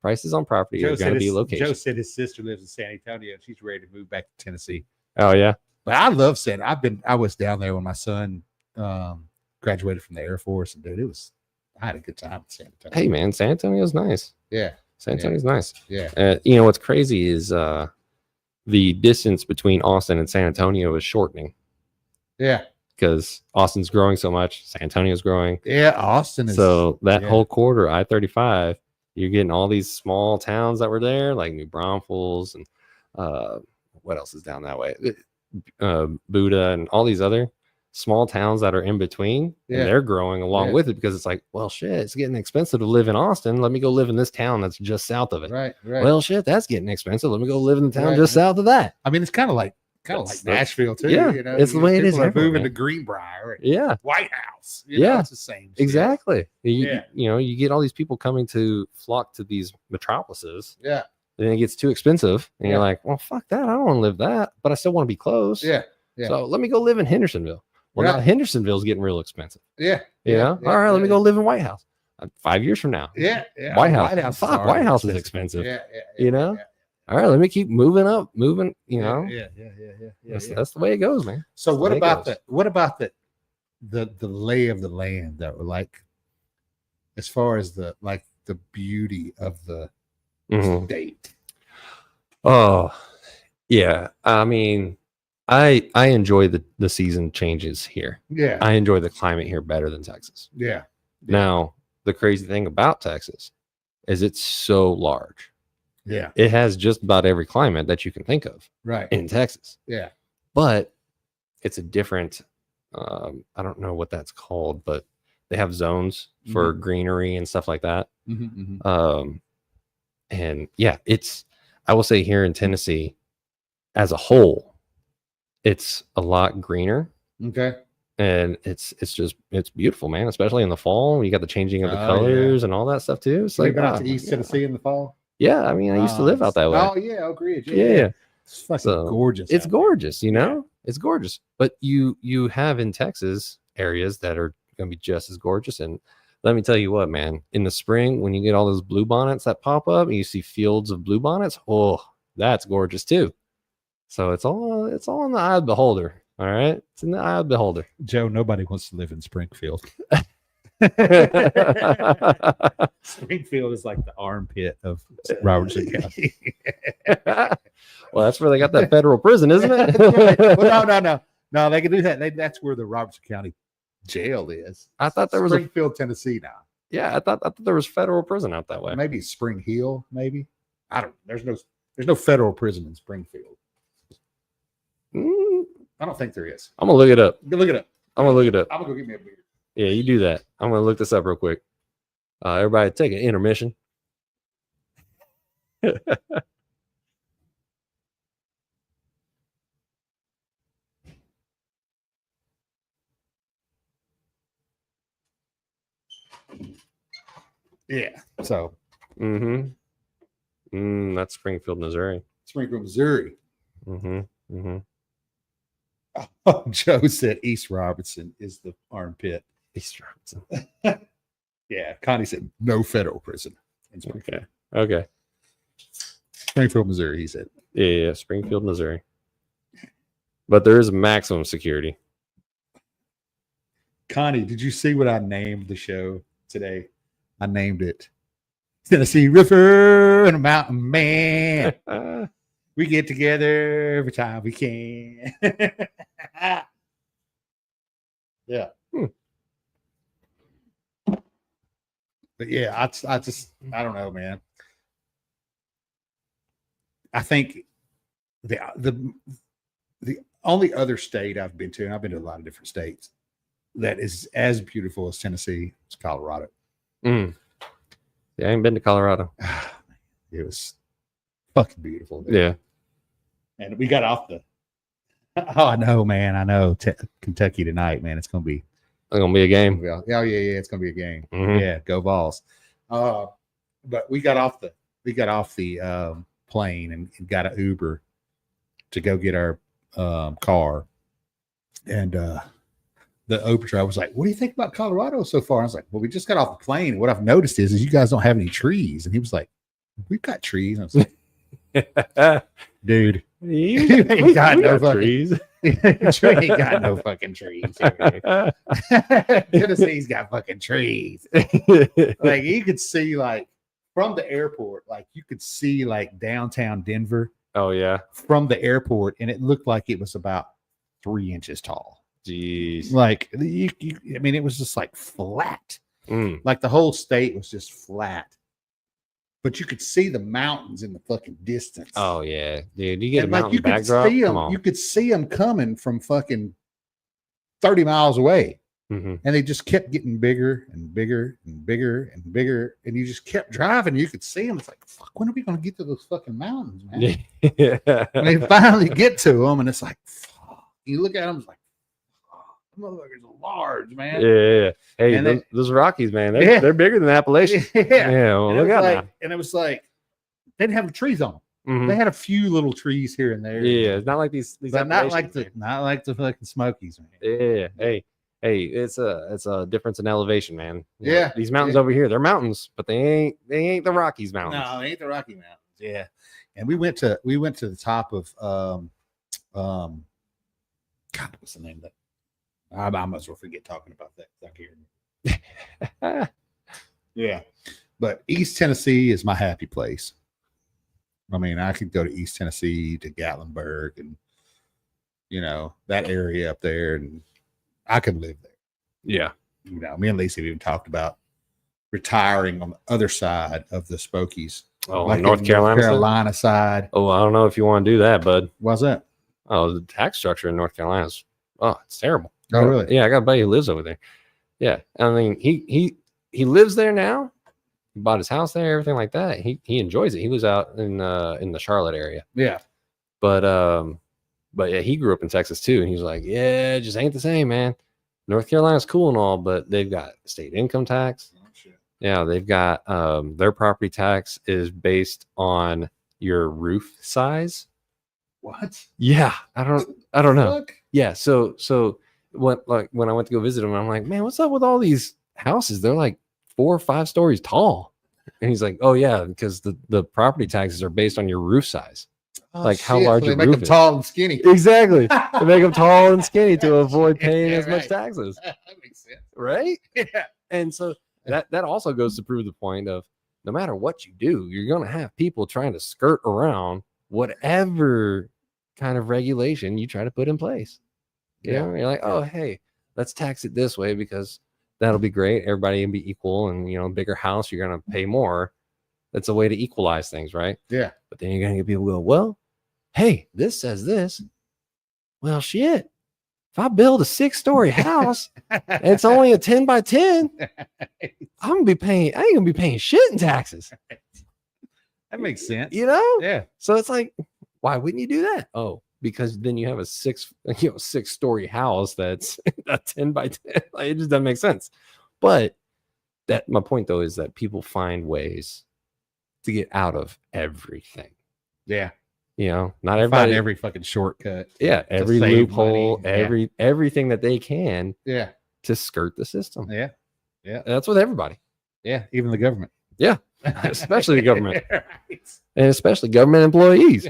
B: prices on property are going to be location.
A: Joe said his sister lives in San Antonio and she's ready to move back to Tennessee.
B: Oh yeah.
A: But I love San. I was down there when my son graduated from the Air Force, and dude, I had a good time in San Antonio.
B: Hey man, San Antonio's nice.
A: Yeah.
B: San Antonio's nice.
A: Yeah.
B: You know what's crazy is the distance between Austin and San Antonio is shortening.
A: Yeah.
B: Because Austin's growing so much, San Antonio's growing.
A: Yeah, Austin is.
B: So that whole quarter, I-35, you're getting all these small towns that were there, like New Braunfels and what else is down that way? Buda and all these other small towns that are in between, and they're growing along with it because it's like, well, shit, it's getting expensive to live in Austin. Let me go live in this town that's just south of it.
A: Right.
B: Well, shit, that's getting expensive. Let me go live in the town just south of that.
A: I mean, it's kind of like Nashville too.
B: Yeah,
A: you know,
B: it's the way it is.
A: Moving to Greenbrier. White House. You know, it's the same.
B: Exactly. You know, you get all these people coming to flock to these metropolises.
A: Yeah.
B: Then it gets too expensive, and you're like, well, fuck that. I don't want to live that, but I still want to be close.
A: Yeah.
B: So let me go live in Hendersonville. Well, now Hendersonville's getting real expensive.
A: Yeah.
B: You know? All right, let me go live in White House. 5 years from now.
A: Yeah.
B: White House. Fuck, White House is expensive. You know? All right, let me keep moving, you know?
A: Yeah.
B: That's the way it goes, man.
A: So what about the lay of the land though? Like as far as the beauty of the state.
B: Oh, yeah. I mean, I enjoy the season changes here.
A: Yeah.
B: I enjoy the climate here better than Texas.
A: Yeah.
B: Now, the crazy thing about Texas is it's so large.
A: Yeah.
B: It has just about every climate that you can think of.
A: Right.
B: In Texas.
A: Yeah.
B: But it's a different I don't know what that's called, but they have zones for greenery and stuff like that. And yeah, I will say here in Tennessee as a whole, it's a lot greener.
A: Okay.
B: And it's beautiful, man, especially in the fall. You got the changing of the colors and all that stuff too. It's like,
A: been out to East Tennessee in the fall?
B: Yeah, I mean, I used to live out that way.
A: Oh yeah, Oak Ridge.
B: Yeah.
A: It's fucking gorgeous.
B: It's gorgeous, you know? It's gorgeous. But you have in Texas areas that are gonna be just as gorgeous. And let me tell you what, man, in the spring, when you get all those bluebonnets that pop up and you see fields of bluebonnets, oh, that's gorgeous too. So it's all in the eye of the beholder. All right. It's in the eye of the beholder.
A: Joe, nobody wants to live in Springfield. Springfield is like the armpit of Robertson County.
B: Well, that's where they got that federal prison, isn't it?
A: Well, no. No, they can do that. That's where the Robertson County Jail is.
B: I thought there was a
A: Springfield, Tennessee now.
B: yeah. I thought there was federal prison out that way.
A: Maybe Spring Hill. Maybe I don't. There's no federal prison in Springfield. I don't think there is.
B: I'm gonna look it up.
A: Go look it up.
B: I'm gonna look it up.
A: I'm gonna go get me a beer.
B: Yeah, you do that. I'm gonna look this up real quick. Everybody, take an intermission.
A: Yeah. So
B: That's Springfield, Missouri.
A: Springfield, Missouri.
B: Mm-hmm.
A: Oh, Joe said East Robertson is the armpit.
B: East Robertson.
A: Yeah. Connie said no federal prison in Springfield.
B: Okay.
A: Springfield, Missouri, he said.
B: Yeah, Springfield, Missouri. But there is maximum security.
A: Connie, did you see what I named the show today? I named it Tennessee River and a Mountain Man. We get together every time we can. Yeah. But yeah, I don't know, man. I think the only other state I've been to, and I've been to a lot of different states, that is as beautiful as Tennessee is Colorado.
B: Yeah, I ain't been to Colorado.
A: It was fucking beautiful. Dude.
B: Yeah.
A: And we got off the. Oh, I know, man. I know. Kentucky tonight, man. It's gonna be
B: a game.
A: Oh yeah. It's gonna be a game.
B: Mhm.
A: Yeah, go Vols. But we got off the plane and got an Uber to go get our car, and the Uber driver was like, "What do you think about Colorado so far?" I was like, "Well, we just got off the plane. And what I've noticed is you guys don't have any trees." And he was like, "We've got trees." And I was like, "Dude, you ain't got no fucking
B: trees.
A: You ain't got no fucking trees. Tennessee's got fucking trees. Like you could see, like from the airport, like you could see like downtown Denver.
B: Oh yeah,
A: from the airport, and it looked like it was about 3 inches tall.
B: Jeez.
A: Like I mean, it was just like flat. Like the whole state was just flat. But you could see the mountains in the fucking distance.
B: Oh yeah, dude. You get
A: and
B: a mountain backdrop.
A: See
B: Come
A: them,
B: on.
A: you could see them coming from fucking 30 miles away. And they just kept getting bigger and bigger and bigger and bigger. And you just kept driving. You could see them. It's like, fuck, when are we going to get to those fucking mountains, man?
B: Yeah.
A: And they finally get to them. And it's like, fuck. You look at them, it's like, fuck, motherfuckers are large, man.
B: Yeah. Hey,
A: And
B: those Rockies, man, they're bigger than Appalachian.
A: Yeah.
B: Well, look out now.
A: And it was like, they didn't have the trees on them.
B: Mhm.
A: They had a few little trees here and there.
B: Yeah, it's not like these
A: But not like
B: Appalachians,
A: the fucking Smokies, man.
B: man. Yeah. Hey, it's a difference in elevation, man.
A: Yeah.
B: These mountains over here, they're mountains, but they ain't the Rockies mountains.
A: No, it ain't the Rocky Mountains. Yeah. And we went to the top of God, what's the name of that? I might as well forget talking about that. I can't remember. Yeah. But East Tennessee is my happy place. I mean, I could go to East Tennessee, to Gatlinburg, and that area up there, and I could live there.
B: Yeah.
A: Me and Lisa have even talked about retiring on the other side of the Spokies.
B: Oh,
A: like
B: North
A: Carolina side.
B: Oh, I don't know if you want to do that, bud.
A: Why's that?
B: Oh, the tax structure in North Carolina is it's terrible.
A: Oh, really?
B: Yeah, I got a buddy who lives over there. Yeah. I mean, he lives there now. He bought his house there, everything like that. He enjoys it. He lives out in the Charlotte area.
A: Yeah.
B: But yeah, he grew up in Texas too, and he was like, yeah, it just ain't the same, man. North Carolina's cool and all, but they've got state income tax.
A: Oh, shit.
B: Yeah, they've got their property tax is based on your roof size.
A: What?
B: Yeah, I don't know.
A: Fuck?
B: Yeah, so when I went to go visit him, I'm like, man, what's up with all these houses? They're like 4 or 5 stories tall. And he's like, oh yeah, because the property taxes are based on your roof size.
A: Oh,
B: Like how
A: shit.
B: large
A: So they
B: your
A: make
B: roof
A: them
B: is.
A: tall and skinny.
B: Exactly. To make them tall and skinny to avoid paying
A: Yeah,
B: as much
A: right.
B: taxes.
A: That makes sense.
B: Right?
A: Yeah.
B: And so that also goes to prove the point of no matter what you do, you're going to have people trying to skirt around whatever kind of regulation you try to put in place. You know, you're like, oh, hey, let's tax it this way because that'll be great. Everybody can be equal, and bigger house, you're gonna pay more. That's a way to equalize things, right?
A: Yeah.
B: But then you're gonna get people go, well, hey, this says this. Well, shit. If I build a 6-story house and it's only a 10 by 10, I ain't gonna be paying shit in taxes.
A: That makes sense.
B: Yeah. So it's like, why wouldn't you do that? Oh, because then you have a 6-story house that's a 10 by 10. Like, it just doesn't make sense. But my point though is that people find ways to get out of everything.
A: Yeah.
B: Not everybody.
A: Find every fucking shortcut.
B: Yeah, every loophole,
A: money.
B: everything that they can.
A: Yeah.
B: To skirt the system.
A: Yeah. Yeah.
B: And that's with everybody.
A: Yeah. Even the government.
B: Yeah. Especially the government.
A: Right.
B: And especially government employees.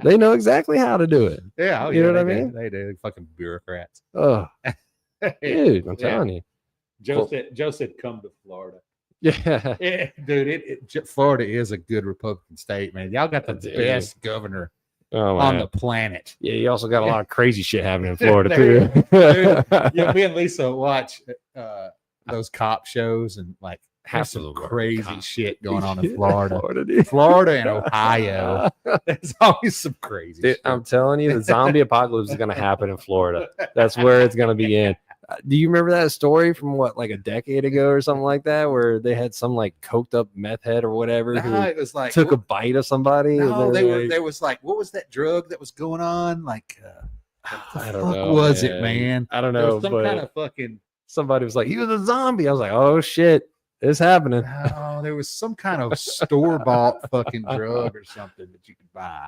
B: They know exactly how to do it.
A: Yeah.
B: You know what I mean?
A: They do. Fucking bureaucrats.
B: Oh, dude, I'm telling you.
A: Joe said, come to Florida.
B: Yeah.
A: Dude, Florida is a good Republican state, man. Y'all got the best governor on the planet.
B: Yeah, you also got a lot of crazy shit happening in Florida, too.
A: Dude, me and Lisa watch those cop shows, and like,
B: Half
A: some
B: of them
A: crazy shit going on in Florida.
B: Dude.
A: Florida and Ohio. There's always some crazy shit.
B: I'm telling you, the zombie apocalypse is going to happen in Florida. That's where it's going to be in. Do you remember that story from like a decade ago or something like that, where they had some like coked up meth head or whatever who
A: it was like
B: took a bite of somebody?
A: No, there was like, what was that drug that was going on? Like,
B: I don't know.
A: Was it, man?
B: I don't know.
A: Some kind of fucking.
B: Somebody was like, he was a zombie. I was like, oh shit, it's happening.
A: Oh, there was some kind of store-bought fucking drug or something that you could buy.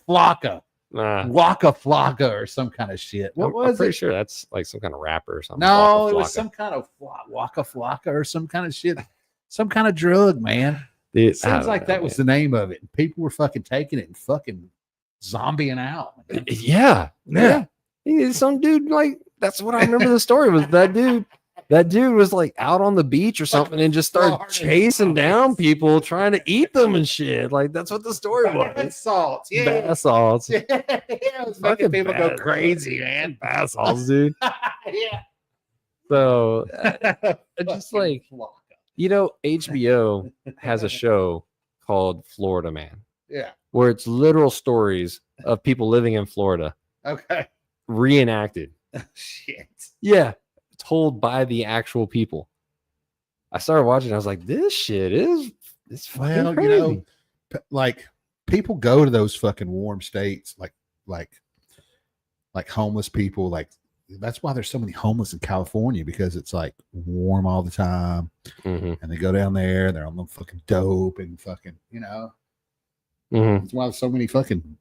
A: Flocka. Waka Flocka or some kind of shit. What was it? I'm
B: pretty sure that's like some kind of rapper or something.
A: No, it was some kind of Waka Flocka or some kind of shit. Some kind of drug, man. It seems like that was the name of it. And people were fucking taking it and fucking zombieing out. Man.
B: Yeah. Some dude, like, that's what I remember the story was. That dude was like out on the beach or something and just started chasing down people trying to eat them and shit. Like, that's what the story was.
A: Bath salts. Yeah.
B: Bath salts.
A: Yeah. It was making people go crazy, man.
B: Bath salts, dude.
A: Yeah.
B: So, just like, HBO has a show called Florida Man.
A: Yeah.
B: Where it's literal stories of people living in Florida.
A: Okay.
B: Reenacted.
A: Shit.
B: Yeah. Told by the actual people. I started watching. I was like, "This shit it's fucking crazy."
A: Like people go to those fucking warm states, like homeless people. Like that's why there's so many homeless in California, because it's like warm all the time, and they go down there. They're on the fucking dope and fucking, That's why there's so many fucking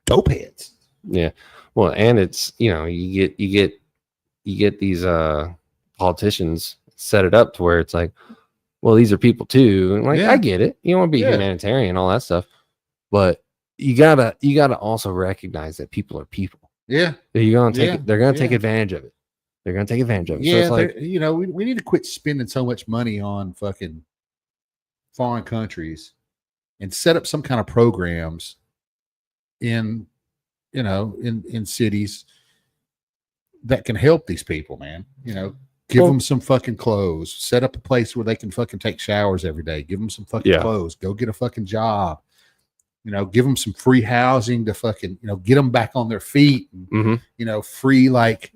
A: dope heads.
B: Yeah, well, and it's you get these politicians set it up to where it's like, well, these are people too, and like I get it, you want to be humanitarian, all that stuff, but you gotta also recognize that people are people.
A: Yeah,
B: they're gonna take advantage of it. They're gonna take advantage of it.
A: Yeah,
B: so it's like,
A: we need to quit spending so much money on fucking foreign countries and set up some kind of programs in cities that can help these people, man. Give them some fucking clothes, set up a place where they can fucking take showers every day, give them some fucking clothes, go get a fucking job, give them some free housing to fucking, get them back on their feet, and, free, like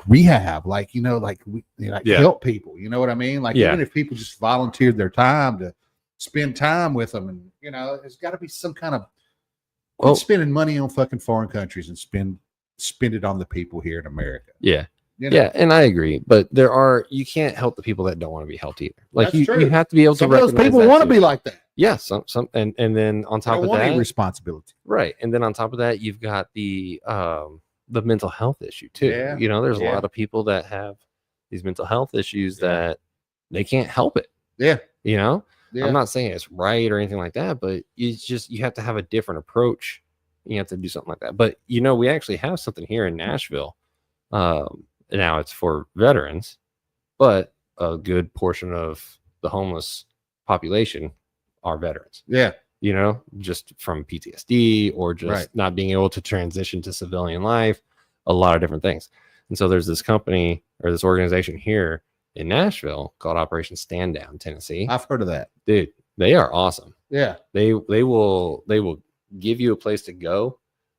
A: rehab, help people, you know what I mean? Like, even if people just volunteered their time to spend time with them, and, there's got to be some kind of spending money on fucking foreign countries and spend it on the people here in America.
B: Yeah. Yeah, and I agree, but you can't help the people that don't want to be helped either. Like you have to be able to recognize
A: those people want to be like that.
B: Yeah, some and then on top of that,
A: responsibility.
B: Right. And then on top of that, you've got the mental health issue too.
A: Yeah.
B: There's a lot of people that have these mental health issues that they can't help it.
A: Yeah.
B: I'm not saying it's right or anything like that, but you have to have a different approach. You have to do something like that. But we actually have something here in Nashville. Now it's for veterans, but a good portion of the homeless population are veterans.
A: Yeah.
B: you know, just from PTSD or just
A: Right.
B: not being able to transition to civilian life, a lot of different things. And so there's this company or this organization here in Nashville called Operation Stand Down, Tennessee.
A: I've heard of that.
B: Dude, they are awesome.
A: Yeah.
B: They will give you a place to go.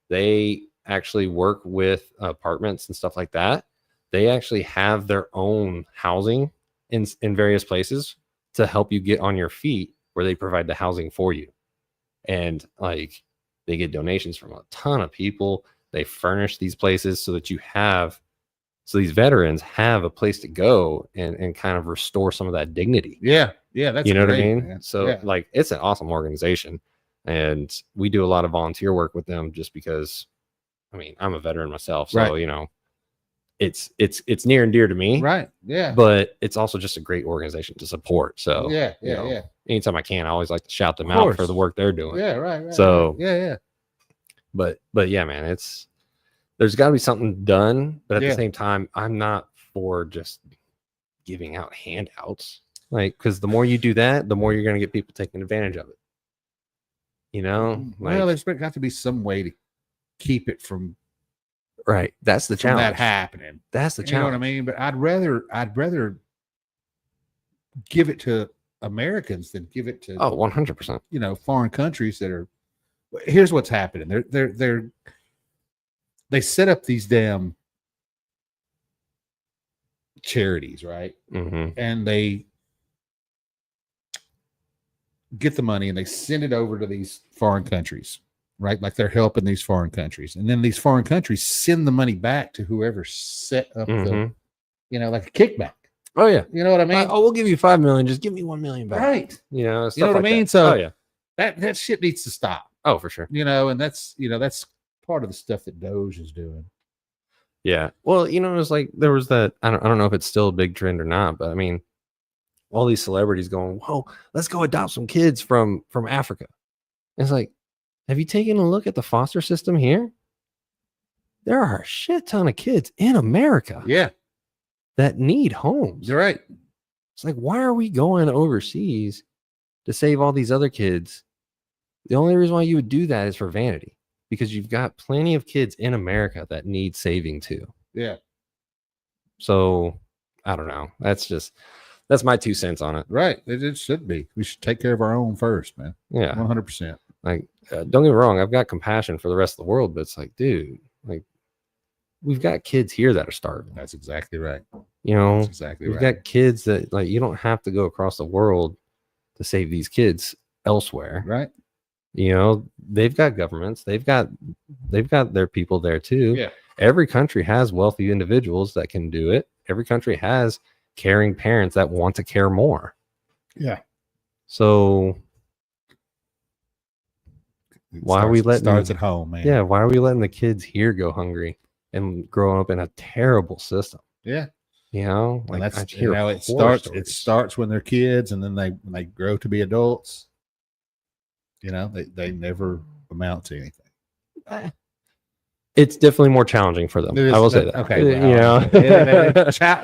B: They actually work with apartments and stuff like that. They actually have their own housing in various places to help you get on your feet, where they provide the housing for you. And like they get donations from a ton of people. They furnish these places so that these veterans have a place to go and kind of restore some of that dignity.
A: Yeah. Yeah. That's
B: you know what I
A: great,
B: mean?
A: man.
B: So
A: Yeah.
B: like it's an awesome organization. And we do a lot of volunteer work with them just because I mean I'm a veteran myself. So
A: Right.
B: you know, it's near and dear to me.
A: Right. Yeah.
B: But it's also just a great organization to support. So
A: Yeah.
B: you
A: Yeah.
B: know,
A: Yeah.
B: anytime I can, I always like to shout them
A: Of
B: out for
A: course.
B: the work they're doing.
A: Yeah. Right.
B: So-
A: right. Yeah. Yeah.
B: But yeah, man, there's got to be something done. But at
A: Yeah.
B: the same time, I'm not for just giving out handouts. Like, because the more you do that, the more you're going to get people taking advantage of it. You know,
A: Well, there's got to be some way to keep it from
B: right. That's the
A: that
B: challenge.
A: happening.
B: That's the
A: You know
B: challenge.
A: what I mean? But I'd rather give it to Americans than give it to
B: Oh, 100%.
A: foreign countries that are. Here's what's happening. They set up these damn charities, right?
B: Mm-hmm.
A: And they get the money and they send it over to these foreign countries, right? Like they're helping these foreign countries, and then these foreign countries send the money back to whoever set up the, like a kickback.
B: Oh yeah.
A: You know what I mean?
B: Oh, we'll give you $5 million. Just give me $1 million back.
A: Right.
B: You know,
A: You know what I
B: like
A: mean?
B: that.
A: So
B: oh yeah.
A: that shit needs to stop.
B: Oh, for sure.
A: And that's part of the stuff that Doge is doing.
B: Yeah. Well, it was like there was that. I don't know if it's still a big trend or not, but I mean, all these celebrities going, "Whoa, let's go adopt some kids from Africa." And it's like, have you taken a look at the foster system here? There are a shit ton of kids in America.
A: Yeah.
B: That need homes.
A: You're right.
B: It's like, why are we going overseas to save all these other kids? The only reason why you would do that is for vanity, because you've got plenty of kids in America that need saving too.
A: Yeah.
B: So I don't know. That's my 2 cents on it.
A: Right. It should be. We should take care of our own first, man.
B: Yeah.
A: 100%.
B: Like, don't get me wrong. I've got compassion for the rest of the world, but it's like, dude, like we've got kids here that are starving.
A: That's exactly right.
B: That's
A: exactly
B: we've
A: right.
B: got kids that like, you don't have to go across the world to save these kids elsewhere.
A: Right.
B: They've got governments, they've got their people there too.
A: Yeah.
B: Every country has wealthy individuals that can do it. Every country has caring parents that want to care more.
A: Yeah.
B: So why are we letting
A: starts at home, man?
B: Yeah, why are we letting the kids here go hungry and grow up in a terrible system?
A: Yeah. And
B: Like
A: that's
B: I hear
A: it
B: horror
A: starts. It
B: stories.
A: starts when they're kids, and then when they grow to be adults. They never amount to anything.
B: It's definitely more challenging for them. I will say that.
A: Okay.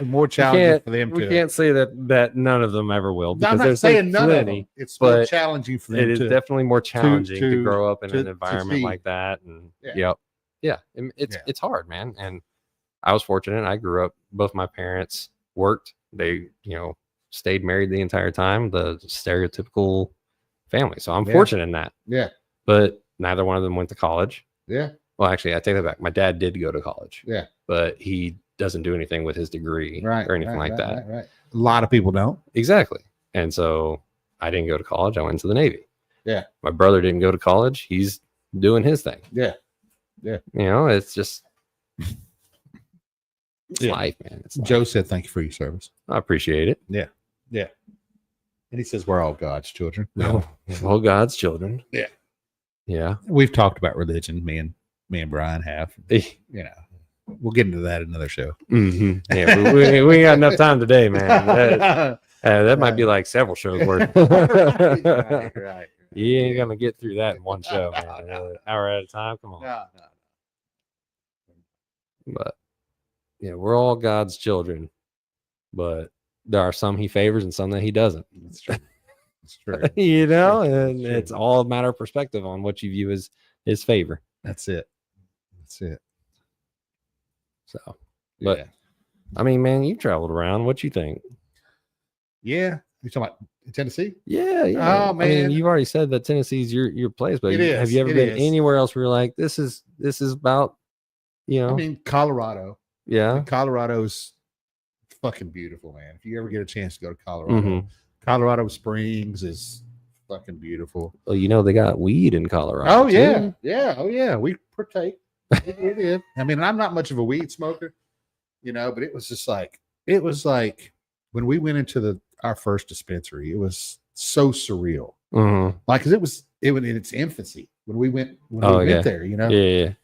A: More challenging for them
B: we
A: too.
B: can't say that none of them ever will,
A: No,
B: because
A: I'm not
B: there's
A: saying none of
B: plenty.
A: them. It's still
B: but
A: challenging for them.
B: It is definitely more challenging to grow up in an
A: to
B: environment
A: see.
B: like that. And
A: Yeah.
B: it's hard, man. And I was fortunate. I grew up. Both my parents worked. They stayed married the entire time. The stereotypical family. So I'm fortunate in that.
A: Yeah.
B: But neither one of them went to college.
A: Yeah.
B: Well, actually, I take that back. My dad did go to college.
A: Yeah.
B: But he doesn't do anything with his degree
A: Right.
B: or anything like that.
A: Right. A lot of people don't.
B: Exactly. And so I didn't go to college. I went to the Navy.
A: Yeah.
B: My brother didn't go to college. He's doing his thing.
A: Yeah.
B: It's just it's
A: Yeah.
B: life, man. It's life.
A: Joe said, "Thank you for your service."
B: I appreciate it.
A: Yeah. And he says, "We're all God's children."
B: All God's children.
A: Yeah.
B: Yeah.
A: We've talked about religion. Me and Brian have.
B: Mm-hmm.
A: We'll get into that in another show.
B: Yeah. We ain't got enough time today, man. That might be like several shows worth.
A: right.
B: You ain't gonna get through that in one show, man. An hour at a time. Come on.
A: No.
B: But we're all God's children, but there are some he favors and some that he doesn't.
A: That's true. It's true.
B: You
A: It's
B: know,
A: true.
B: and
A: true.
B: it's all a matter of perspective on what you view as his favor.
A: That's it. That's it.
B: So, but
A: yeah.
B: I mean, man, you traveled around. What you think?
A: Yeah. You talking about Tennessee?
B: Yeah, yeah.
A: Oh
B: I mean,
A: man,
B: you've already said that Tennessee's your place, but
A: It
B: have
A: is,
B: you ever
A: it
B: been
A: is.
B: anywhere else where you're like, this is about, you know?
A: I mean Colorado.
B: Yeah.
A: Colorado's fucking beautiful, man. If you ever get a chance to go to Colorado,
B: Mhm.
A: Colorado Springs is fucking beautiful.
B: Well, you know they got weed in Colorado.
A: Oh yeah,
B: too.
A: yeah, oh yeah. We partake. We did. I mean, I'm not much of a weed smoker, you know, but it was just like when we went into our first dispensary, it was so surreal.
B: Mhm.
A: Like, cause it was in its infancy when we went
B: Oh, yeah.
A: there, you know,
B: Yeah.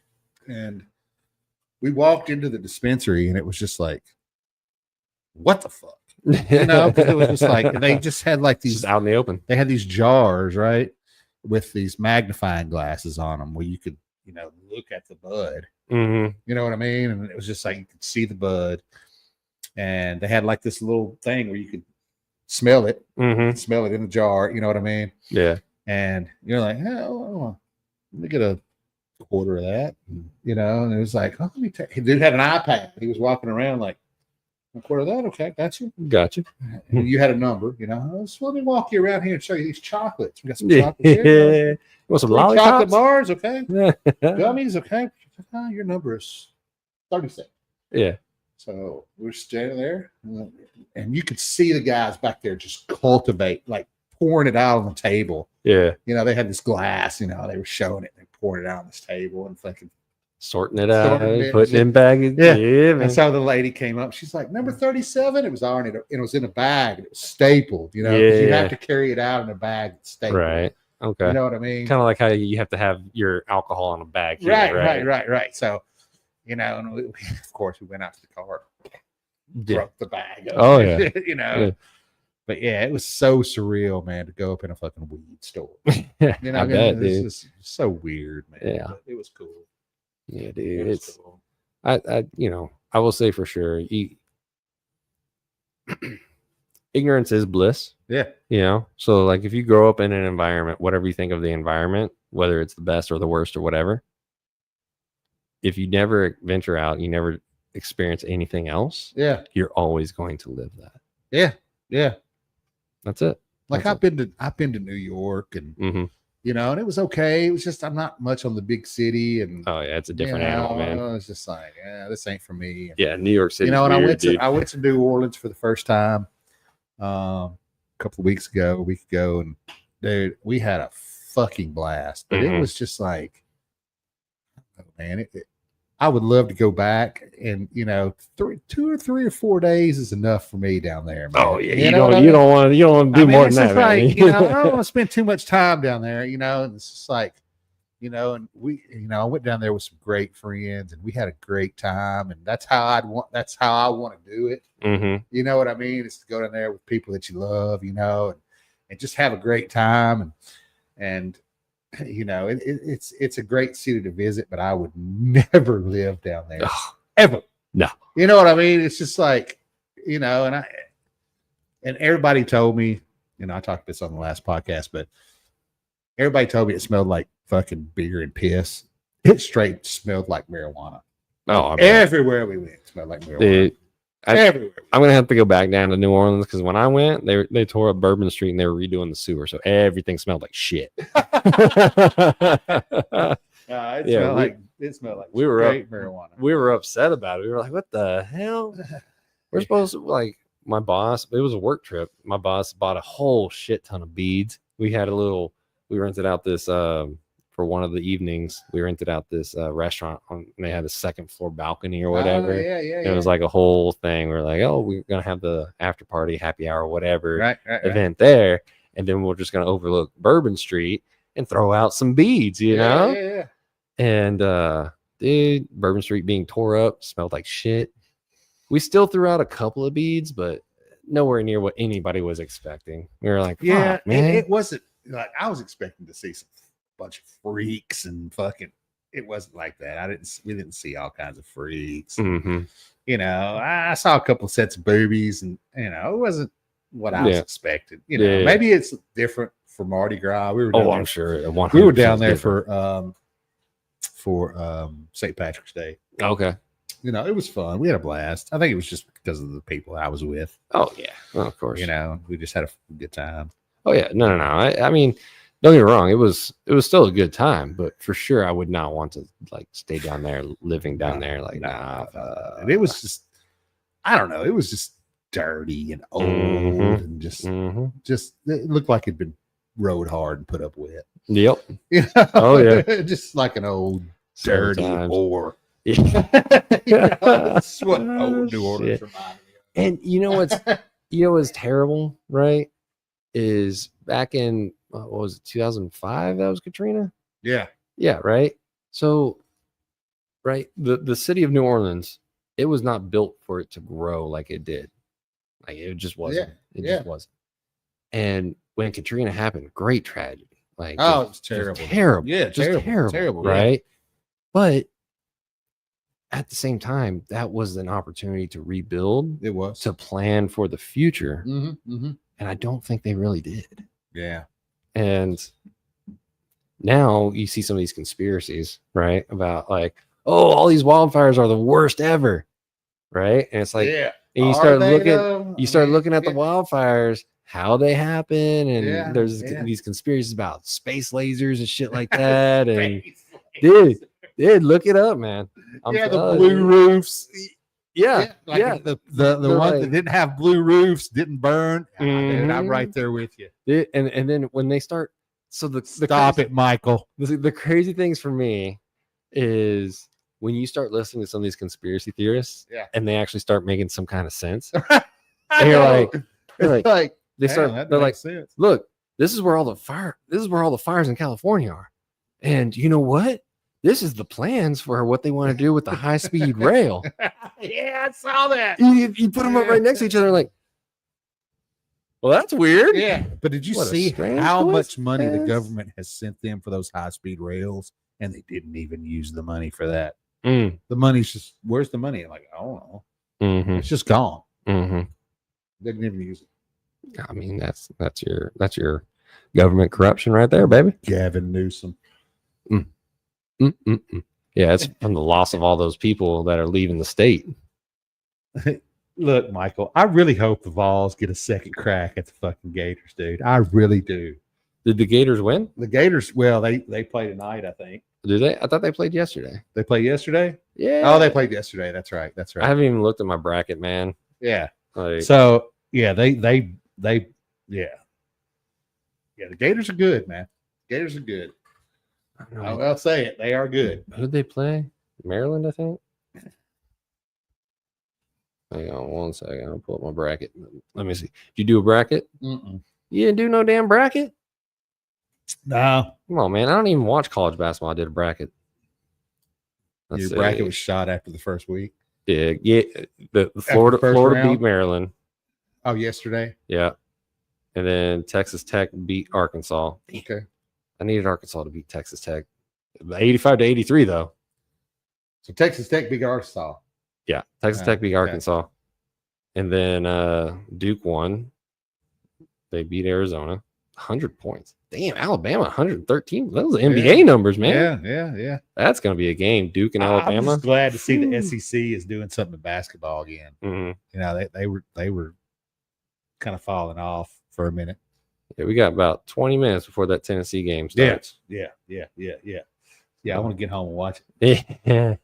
A: and we walked into the dispensary and it was just like, what the fuck, you know? Because it was just like they just had like
B: It's
A: these
B: just out in the open.
A: they had these jars, right, with these magnifying glasses on them where you could, you know, look at the bud.
B: Mm-hmm.
A: You know what I mean? And it was just like you could see the bud, and they had like this little thing where you could smell it,
B: Mm-hmm.
A: smell it in the jar. You know what I mean?
B: Yeah.
A: And you're like, oh, let me get a quarter of that, you know. And it was like, oh, let me take. He dude had an iPad. He was walking around like, a quarter of that, okay, got you.
B: Gotcha.
A: And you had a number, you know. So let me walk you around here and show you these chocolates. We got some
B: Yeah.
A: chocolates here.
B: You want some
A: 3 chocolate
B: lollipops?
A: bars, okay.
B: Yeah.
A: Gummies, okay. Oh, your number is 36.
B: Yeah.
A: So we're standing there, and you could see the guys back there just cultivate, like pouring it out on the table.
B: Yeah.
A: You know, they had this glass, you know, they were showing it, they poured it out on this table and fucking
B: Sorting it out,
A: Sorting it,
B: putting it in baggage.
A: Yeah.
B: Yeah, man.
A: And so the lady came up. She's like, number 37. It was on it. It was in a bag. It was stapled, you know, 'cause you
B: Yeah.
A: have to carry it out in a bag that's stapled.
B: Right. Okay.
A: You know what I mean?
B: Kind of like how you have to have your alcohol in a bag. Here,
A: Right. So, you know, and we, of course, we went out to the car,
B: Yeah.
A: broke the bag.
B: Oh, yeah.
A: You know.
B: Yeah.
A: But yeah, it was so surreal, man, to go up in a fucking weed store.
B: Yeah.
A: You know,
B: I bet,
A: it's
B: dude.
A: just so weird, man.
B: Yeah.
A: But it was cool.
B: Yeah,
A: It
B: dude.
A: was
B: It's
A: cool.
B: you know, I will say for sure, ignorance is bliss.
A: Yeah.
B: You know, so like if you grow up in an environment, whatever you think of the environment, whether it's the best or the worst or whatever, if you never venture out, you never experience anything else,
A: Yeah.
B: you're always going to live that.
A: Yeah. Yeah.
B: That's it.
A: Like
B: That's
A: I've been to New York, and
B: Mhm.
A: you know, and it was okay. It was just I'm not much on the big city, and
B: Oh yeah, it's a
A: you
B: different animal, man.
A: know, it's just like, yeah, this ain't for me.
B: Yeah, New York City.
A: You know, and
B: weird, dude.
A: I went to New Orleans for the first time a couple of weeks ago, a week ago, and dude, we had a fucking blast. But
B: Mhm.
A: it was just like, oh, man, I would love to go back, and you know, 2 or 3 or 4 days is enough for me down there, man.
B: Oh yeah,
A: You
B: you
A: know
B: don't
A: what I
B: you
A: mean?
B: don't want to do
A: I mean,
B: more
A: it's
B: than
A: just
B: that,
A: like,
B: man.
A: you know, I don't want to spend too much time down there, you know, and it's just like, you know, and I went down there with some great friends, and we had a great time, and that's how I want to do it.
B: Mhm.
A: You know what I mean? It's to go down there with people that you love, you know, and just have a great time, and you know, it's a great city to visit, but I would never live down there
B: Ugh,
A: ever.
B: no.
A: You know what I mean? It's just like, you know, and everybody told me, you know, I talked this on the last podcast, but everybody told me it smelled like fucking beer and piss. It straight smelled like marijuana.
B: Oh, I mean,
A: Everywhere we went, it smelled like marijuana.
B: dude,
A: Everywhere.
B: I'm gonna have to go back down to New Orleans because when I went, they tore up Bourbon Street and they were redoing the sewer, so everything smelled like shit.
A: It smelled like
B: we were
A: straight marijuana.
B: We were upset about it. We were like, "What the hell?" We're supposed to like my boss. It was a work trip. My boss bought a whole shit ton of beads. We rented out this for one of the evenings. We rented out this restaurant and they had a second floor balcony or whatever.
A: Oh, yeah.
B: It was like a whole thing. We are like, oh, we're gonna have the after party, happy hour, whatever
A: right.
B: event there, and then we're just gonna overlook Bourbon Street and throw out some beads, you know?
A: Yeah.
B: And dude, Bourbon Street being tore up smelled like shit. We still threw out a couple of beads, but nowhere near what anybody was expecting. We were like,
A: Yeah,
B: man.
A: it wasn't like I was expecting to see some bunch of freaks and fucking. It wasn't like that. We didn't see all kinds of freaks.
B: Mhm.
A: You know, I saw a couple sets of boobies, and you know, it wasn't what I was
B: Yeah.
A: expecting. You know,
B: Yeah.
A: maybe it's different for Mardi Gras. We were down
B: Oh,
A: there,
B: I'm sure.
A: we were down
B: 100%
A: there
B: different.
A: for St. Patrick's Day.
B: Okay.
A: You know, it was fun. We had a blast. I think it was just because of the people I was with.
B: Oh yeah. Well, of course.
A: You know, we just had a good time.
B: Oh yeah. No. I mean, don't get me wrong. It was still a good time, but for sure, I would not want to like stay down there, living down there. Like, nah.
A: And it was just, I don't know. It was just dirty and old and just it looked like it'd been rode hard and put up with.
B: Yep.
A: You know?
B: Oh yeah.
A: Just like an old dirty
B: Sometimes.
A: whore.
B: Yeah.
A: You know, that's what old New
B: Oh,
A: Orleans
B: shit.
A: reminded me of.
B: And you know what's terrible, right? Is back in what was it, 2005? That was Katrina.
A: Yeah.
B: Yeah, right. So, right, the city of New Orleans, it was not built for it to grow like it did. Like it just wasn't. It just wasn't. And when Katrina happened, great tragedy. Like,
A: Oh, it was
B: just
A: terrible.
B: terrible.
A: Yeah,
B: just
A: terrible,
B: right? But at the same time, that was an opportunity to rebuild,
A: It was.
B: to plan for the future.
A: Mm-hmm.
B: And I don't think they really did.
A: Yeah.
B: And now you see some of these conspiracies, right? About like, oh, all these wildfires are the worst ever. Right. And it's like,
A: yeah.
B: and you
A: Are
B: start
A: they,
B: looking,
A: though?
B: you start
A: I mean,
B: looking at the
A: yeah.
B: wildfires, how they happen. And
A: Yeah,
B: there's
A: yeah.
B: these conspiracies about space lasers and shit like that. And dude, look it up, man.
A: Yeah, the
B: telling
A: blue
B: you.
A: roofs.
B: Yeah.
A: Like
B: Yeah.
A: the
B: They're
A: one
B: like-
A: that didn't have blue roofs didn't burn. Ah, dude, I'm
B: Mhm.
A: right there with you.
B: And then when they start, so the
A: Stop
B: crazy,
A: it, Michael.
B: the crazy things for me is when you start listening to some of these conspiracy theorists,
A: Yeah.
B: and they actually start making some kind of sense.
A: I
B: And you're
A: know.
B: like,
A: It's like
B: they
A: damn,
B: start,
A: that
B: they're like,
A: makes sense.
B: look, this is where all the fires in California are. And you know what? This is the plans for what they want to do with the high speed rail.
A: Yeah, I saw that.
B: You put them up right next to each other, like, well, that's weird.
A: Yeah, but did you
B: What a
A: see
B: strange
A: how much money the
B: coincidence.
A: government has sent them for those high speed rails, and they didn't even use the money for that?
B: Mm.
A: The money's just where's the money? I'm like, I don't know.
B: Mm-hmm.
A: It's just gone.
B: Mm-hmm.
A: They didn't even use it.
B: I mean, that's your government corruption right there, baby.
A: Gavin Newsom.
B: Mm-mm-mm. Yeah, it's from the loss of all those people that are leaving the state.
A: Look, Michael, I really hope the Vols get a second crack at the fucking Gators, dude. I really do.
B: Did the Gators win?
A: The Gators, well, they play tonight, I think.
B: Did they? I thought they played yesterday.
A: They played yesterday?
B: Yeah.
A: Oh, they played yesterday. That's right. That's
B: I
A: right.
B: haven't even looked at my bracket, man.
A: Yeah.
B: Like,
A: So yeah, they yeah. The Gators are good, man. Gators are good. I'll say it. They are good.
B: Who did they play? Maryland, I think. Hang on one second. I'll pull up my bracket. Let me see. Did you do a bracket?
A: Mm-mm.
B: You didn't do no damn bracket?
A: No,
B: Come on, man. I don't even watch college basketball. I did a bracket. Let's
A: your
B: see.
A: bracket was shot after the first week.
B: Yeah. The
A: the
B: Florida
A: first
B: beat
A: round?
B: Maryland.
A: Oh, yesterday.
B: Yeah. And then Texas Tech beat Arkansas.
A: Okay.
B: I needed Arkansas to beat Texas Tech. 85-83, though.
A: So Texas Tech beat Arkansas.
B: Yeah. Texas Tech beat
A: okay.
B: Arkansas. And then Duke won. They beat Arizona. 100 points. Damn, Alabama 113. Those are NBA numbers, man.
A: Yeah.
B: That's going to be a game. Duke and
A: I'm
B: Alabama.
A: just glad to see the SEC is doing something in basketball again.
B: Mhm.
A: You know, they were kind of falling off for a minute.
B: Yeah, we got about 20 minutes before that Tennessee game starts.
A: Yeah. I want to get home and watch it.
B: Yeah.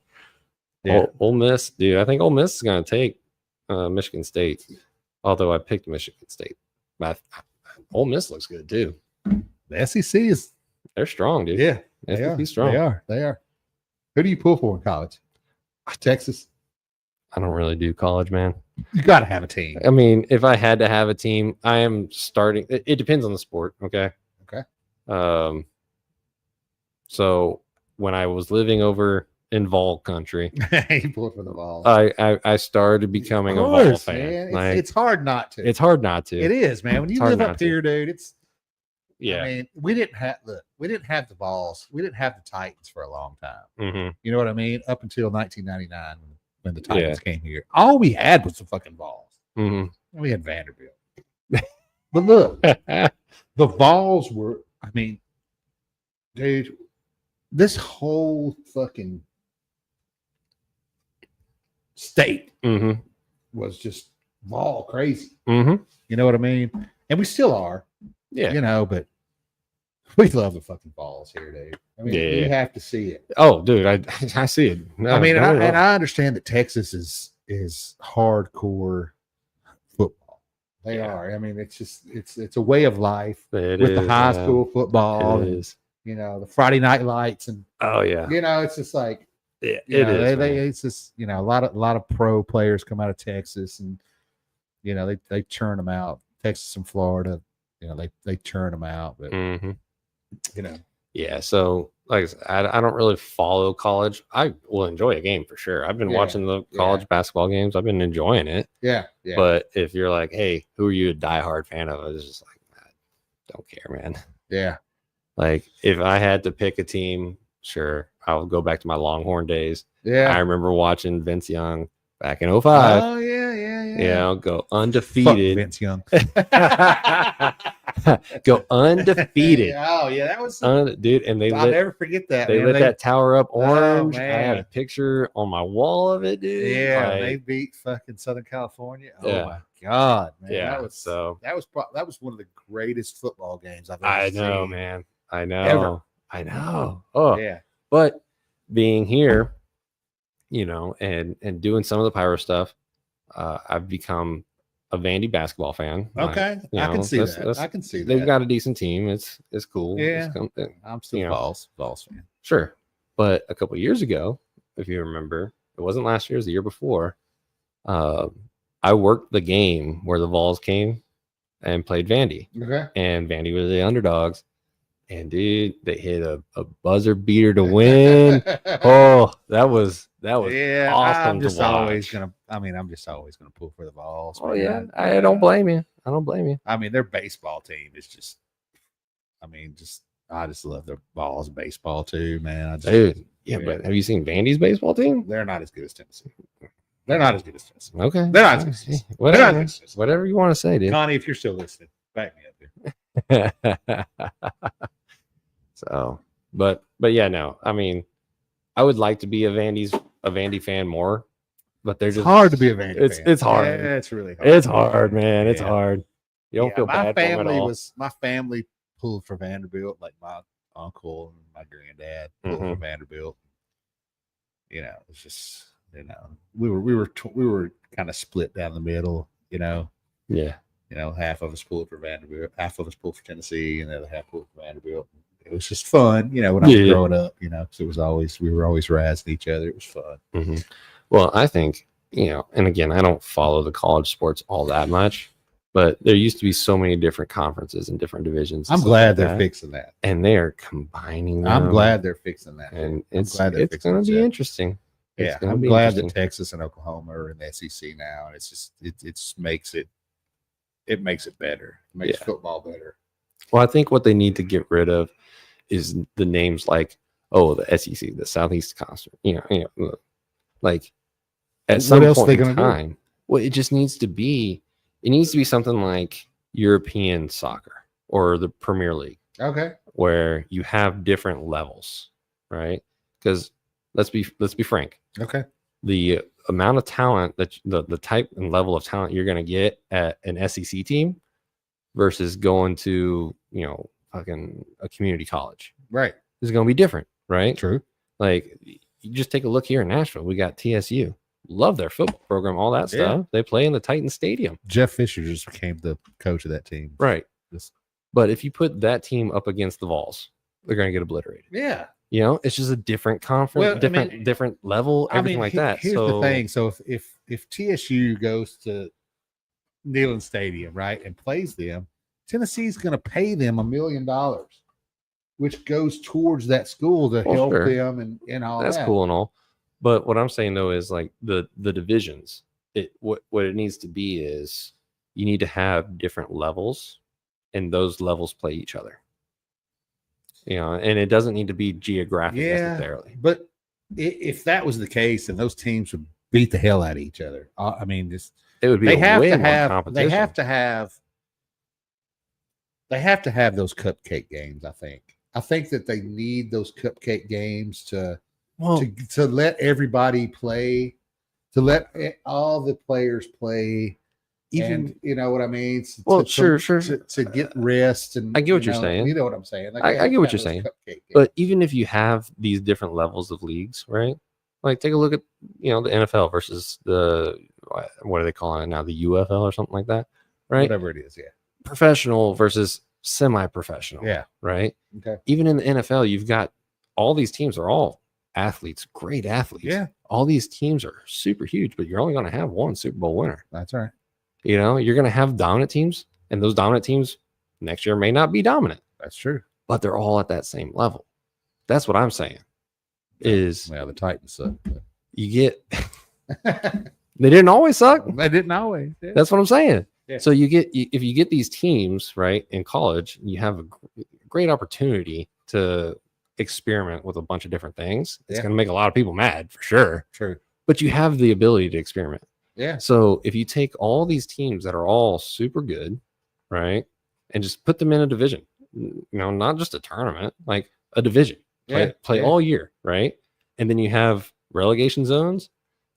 A: Yeah.
B: Ole Miss, dude. I think Ole Miss is going to take Michigan State. Although I picked Michigan State. But Ole Miss looks good too.
A: The SEC is
B: They're strong, dude.
A: yeah, they are.
B: SEC's strong.
A: They are. Who do you pull for in college? Texas.
B: I don't really do college, man.
A: You got to have a team.
B: I mean, if I had to have a team, I am starting. It depends on the sport. Okay.
A: Okay.
B: So when I was living over in Vol country,
A: You pull for the Vols.
B: I started becoming a Vol fan.
A: Man.
B: Like,
A: It's hard not to.
B: it's hard not to.
A: It is, man. When you
B: hard
A: live
B: not
A: up
B: to.
A: here, dude, it's
B: Yeah.
A: I mean, we didn't have the Vols. We didn't have the Titans for a long time.
B: Mm-hmm.
A: You know what I mean? Up until 1999 when the Titans came here. All we had was the fucking Vols.
B: Mm-hmm.
A: And we had Vanderbilt. But look, the Vols were. I mean, dude, this whole fucking state
B: Mm-hmm.
A: was just Vol crazy.
B: Mm-hmm.
A: You know what I mean? And we still are.
B: Yeah.
A: You know, but we love the fucking Vols here, dude. I mean,
B: Yeah.
A: you have to see it.
B: Oh, dude, I see it. No,
A: I mean,
B: don't get me wrong.
A: I understand that Texas is hardcore football. They
B: Yeah.
A: are. I mean, it's just it's a way of life
B: It
A: with the
B: is,
A: high
B: man.
A: school football
B: It
A: and
B: is.
A: you know the Friday night lights and
B: Oh yeah.
A: you know it's just like
B: Yeah,
A: you
B: it
A: know,
B: is.
A: they
B: man.
A: it's just you know a lot of pro players come out of Texas and you know they churn them out. Texas and Florida, you know they churn them out, but
B: Mhm.
A: you know
B: Yeah. So, like I said, I don't really follow college. I will enjoy a game for sure. I've been
A: Yeah,
B: watching the college basketball games. I've been enjoying it.
A: yeah.
B: But if you're like, hey, who are you a diehard fan of? It's just like, I don't care, man.
A: Yeah.
B: Like, if I had to pick a team, sure, I'll go back to my Longhorn days.
A: Yeah.
B: I remember watching Vince Young back in 05.
A: Oh yeah.
B: You know, go
A: Fuck
B: undefeated.
A: Vince Young.
B: Go undefeated.
A: Oh yeah, that was
B: Dude, and
A: I'll never forget that.
B: they
A: man.
B: lit that tower up orange. I
A: man.
B: had a picture on my wall of it, dude.
A: Yeah,
B: Like,
A: they beat fucking Southern California. Oh
B: Yeah.
A: my god, man!
B: yeah.
A: that was one of the greatest football games I've ever
B: I
A: seen.
B: know, man. I know.
A: Ever.
B: I know. Oh,
A: Yeah,
B: but being here, you know, and doing some of the pyro stuff, I've become a Vandy basketball fan.
A: okay,
B: you
A: I
B: know,
A: can see
B: that's-
A: that.
B: that's-
A: I can see
B: They've
A: that.
B: got a decent team. It's cool.
A: Yeah.
B: It's
A: I'm still
B: you know.
A: Vols fan.
B: Sure. But a couple years ago, if you remember, it wasn't last year, it was the year before. I worked the game where the Vols came and played Vandy.
A: Okay,
B: And Vandy was the underdogs. And dude, they hit a buzzer beater to win. Oh, that was
A: yeah.
B: awesome
A: I'm just
B: to watch.
A: always gonna. I mean, I'm just always gonna pull for the Vols.
B: Oh
A: man.
B: yeah. I don't blame you. I don't blame you.
A: I mean, their baseball team is just. I mean, I just love their balls baseball too, man. I just,
B: Dude, yeah, but have you seen Vandy's baseball team?
A: they're not as good as Tennessee. They're not as good as Tennessee.
B: Okay.
A: They're not as good as Tennessee.
B: Whatever.
A: They're not as good as Tennessee.
B: Whatever you want to say, dude.
A: Connie, if you're still listening, back me up here.
B: So, but yeah, no. I mean, I would like to be a Vandy fan more, but they're
A: It's
B: just
A: hard to be a Vandy fan.
B: It's hard.
A: Yeah, it's really hard.
B: It's hard, man. It's
A: Yeah.
B: hard. You don't
A: Yeah,
B: feel
A: my
B: bad for them at
A: family
B: all.
A: my family pulled for Vanderbilt, like my uncle and my granddad pulled for Vanderbilt. You know, it's just we were kind of split down the middle.
B: Yeah.
A: Half of us pulled for Vanderbilt, half of us pulled for Tennessee, and the other half pulled for Vanderbilt. It was just fun, when I was growing up. Because it was we were always razzing each other. It was fun.
B: Mm-hmm. Well, I think and again, I don't follow the college sports all that much, but there used to be so many different conferences and different divisions.
A: I'm glad they're fixing that,
B: and they're combining them.
A: I'm glad they're fixing that,
B: and it's
A: glad they're
B: going to
A: fixing
B: be
A: that.
B: interesting.
A: Yeah, I'm glad that Texas and Oklahoma are in the SEC now, and it's just it makes it better. It makes football better.
B: Well, I think what they need to get rid of is the names like the SEC, the Southeast Conference. Like at some point in time, well, it just needs to be. It needs to be something like European soccer or the Premier League.
A: Okay,
B: where you have different levels, right? Because let's be frank.
A: Okay.
B: The amount of talent that the type and level of talent you're going to get at an SEC team versus going to, fucking a community college.
A: Right.
B: Is going to be different, right?
A: True.
B: Like you just take a look here in Nashville. We got TSU. Love their football program, all that stuff. They play in the Titan Stadium.
A: Jeff Fisher just became the coach of that team.
B: Right. But if you put that team up against the Vols, they're going to get obliterated.
A: Yeah.
B: It's just a different conference, different level, everything like that.
A: Here's the thing. So if TSU goes to Neyland Stadium, right, and plays them, Tennessee's going to pay them $1 million, which goes towards that school to help them and all that.
B: That's cool and all. But what I'm saying though is like the divisions. What it needs to be is you need to have different levels, and those levels play each other. And it doesn't need to be geographic necessarily.
A: But if that was the case, then those teams would beat the hell out of each other. I mean,
B: it would be
A: they have
B: way
A: to
B: more
A: have
B: competition.
A: they have to have They have to have those cupcake games. I think that they need those cupcake games to let everybody play, to let all the players play.
B: even
A: And you know what I mean?
B: sure.
A: To get rest, and
B: I get what you're saying.
A: You know what I'm saying? Like,
B: I get what you're saying. But even if you have these different levels of leagues, right? Like take a look at the NFL versus the what are they calling it now? The UFL or something like that, right?
A: Whatever it is, yeah.
B: Professional versus semi-professional,
A: yeah.
B: Right.
A: Okay.
B: Even in the NFL, you've got all these teams are all athletes, great athletes.
A: Yeah.
B: All these teams are super huge, but you're only going to have one Super Bowl winner.
A: That's right.
B: You're going to have dominant teams, and those dominant teams next year may not be dominant.
A: That's true.
B: But they're all at that same level. That's what I'm saying. Is
A: the Titans suck.
B: You get they didn't always suck.
A: They didn't always. Yeah.
B: That's what I'm saying.
A: Yeah.
B: So if you get these teams right in college, you have a great opportunity to experiment with a bunch of different things. It's going to make a lot of people mad for sure.
A: True.
B: But you have the ability to experiment.
A: Yeah.
B: So if you take all these teams that are all super good, right, and just put them in a division, not just a tournament, like a division, play all year, right? And then you have relegation zones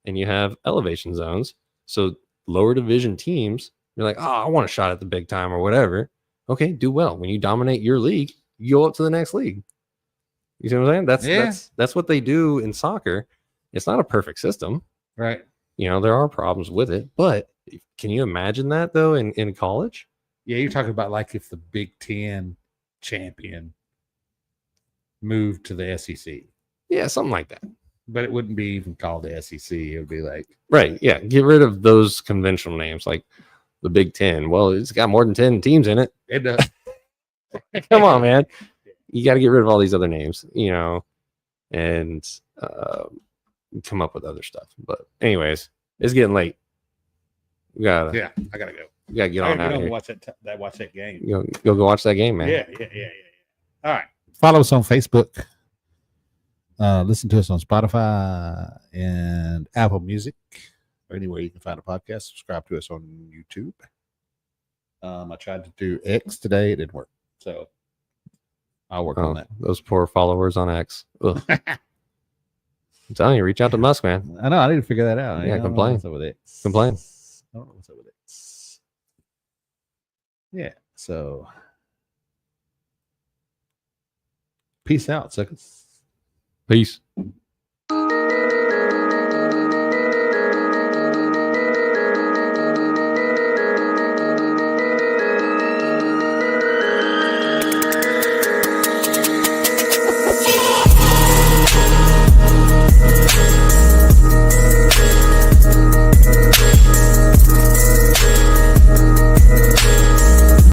B: and you have elevation zones. So lower division teams, you're like, oh, I want a shot at the big time or whatever. Okay, do well. When you dominate your league, you go up to the next league. You see what I'm saying? That's what they do in soccer. It's not a perfect system.
A: Right.
B: There are problems with it, but can you imagine that though in college?
A: Yeah, you're talking about like if the Big Ten champion moved to the SEC.
B: Yeah, something like that.
A: But it wouldn't be even called the SEC. It would be like
B: right. Yeah, get rid of those conventional names like the Big Ten. Well, it's got more than 10 teams in it.
A: It does.
B: Come on, man. You got to get rid of all these other names, and come up with other stuff. But anyways, it's getting late. I gotta
A: go.
B: We gotta get on out here.
A: Watch that game.
B: Go watch that game, man.
A: Yeah. All right. Follow us on Facebook. Listen to us on Spotify and Apple Music, or anywhere you can find a podcast. Subscribe to us on YouTube. I tried to do X today. It didn't work. So I'll work on that.
B: Those poor followers on X. I'm telling you, reach out to Musk, man.
A: I know. I need to figure that out.
B: Yeah, complain.
A: What's up with X?
B: Complain.
A: I don't know what's up with X. Yeah. So peace out, suckers.
B: Peace.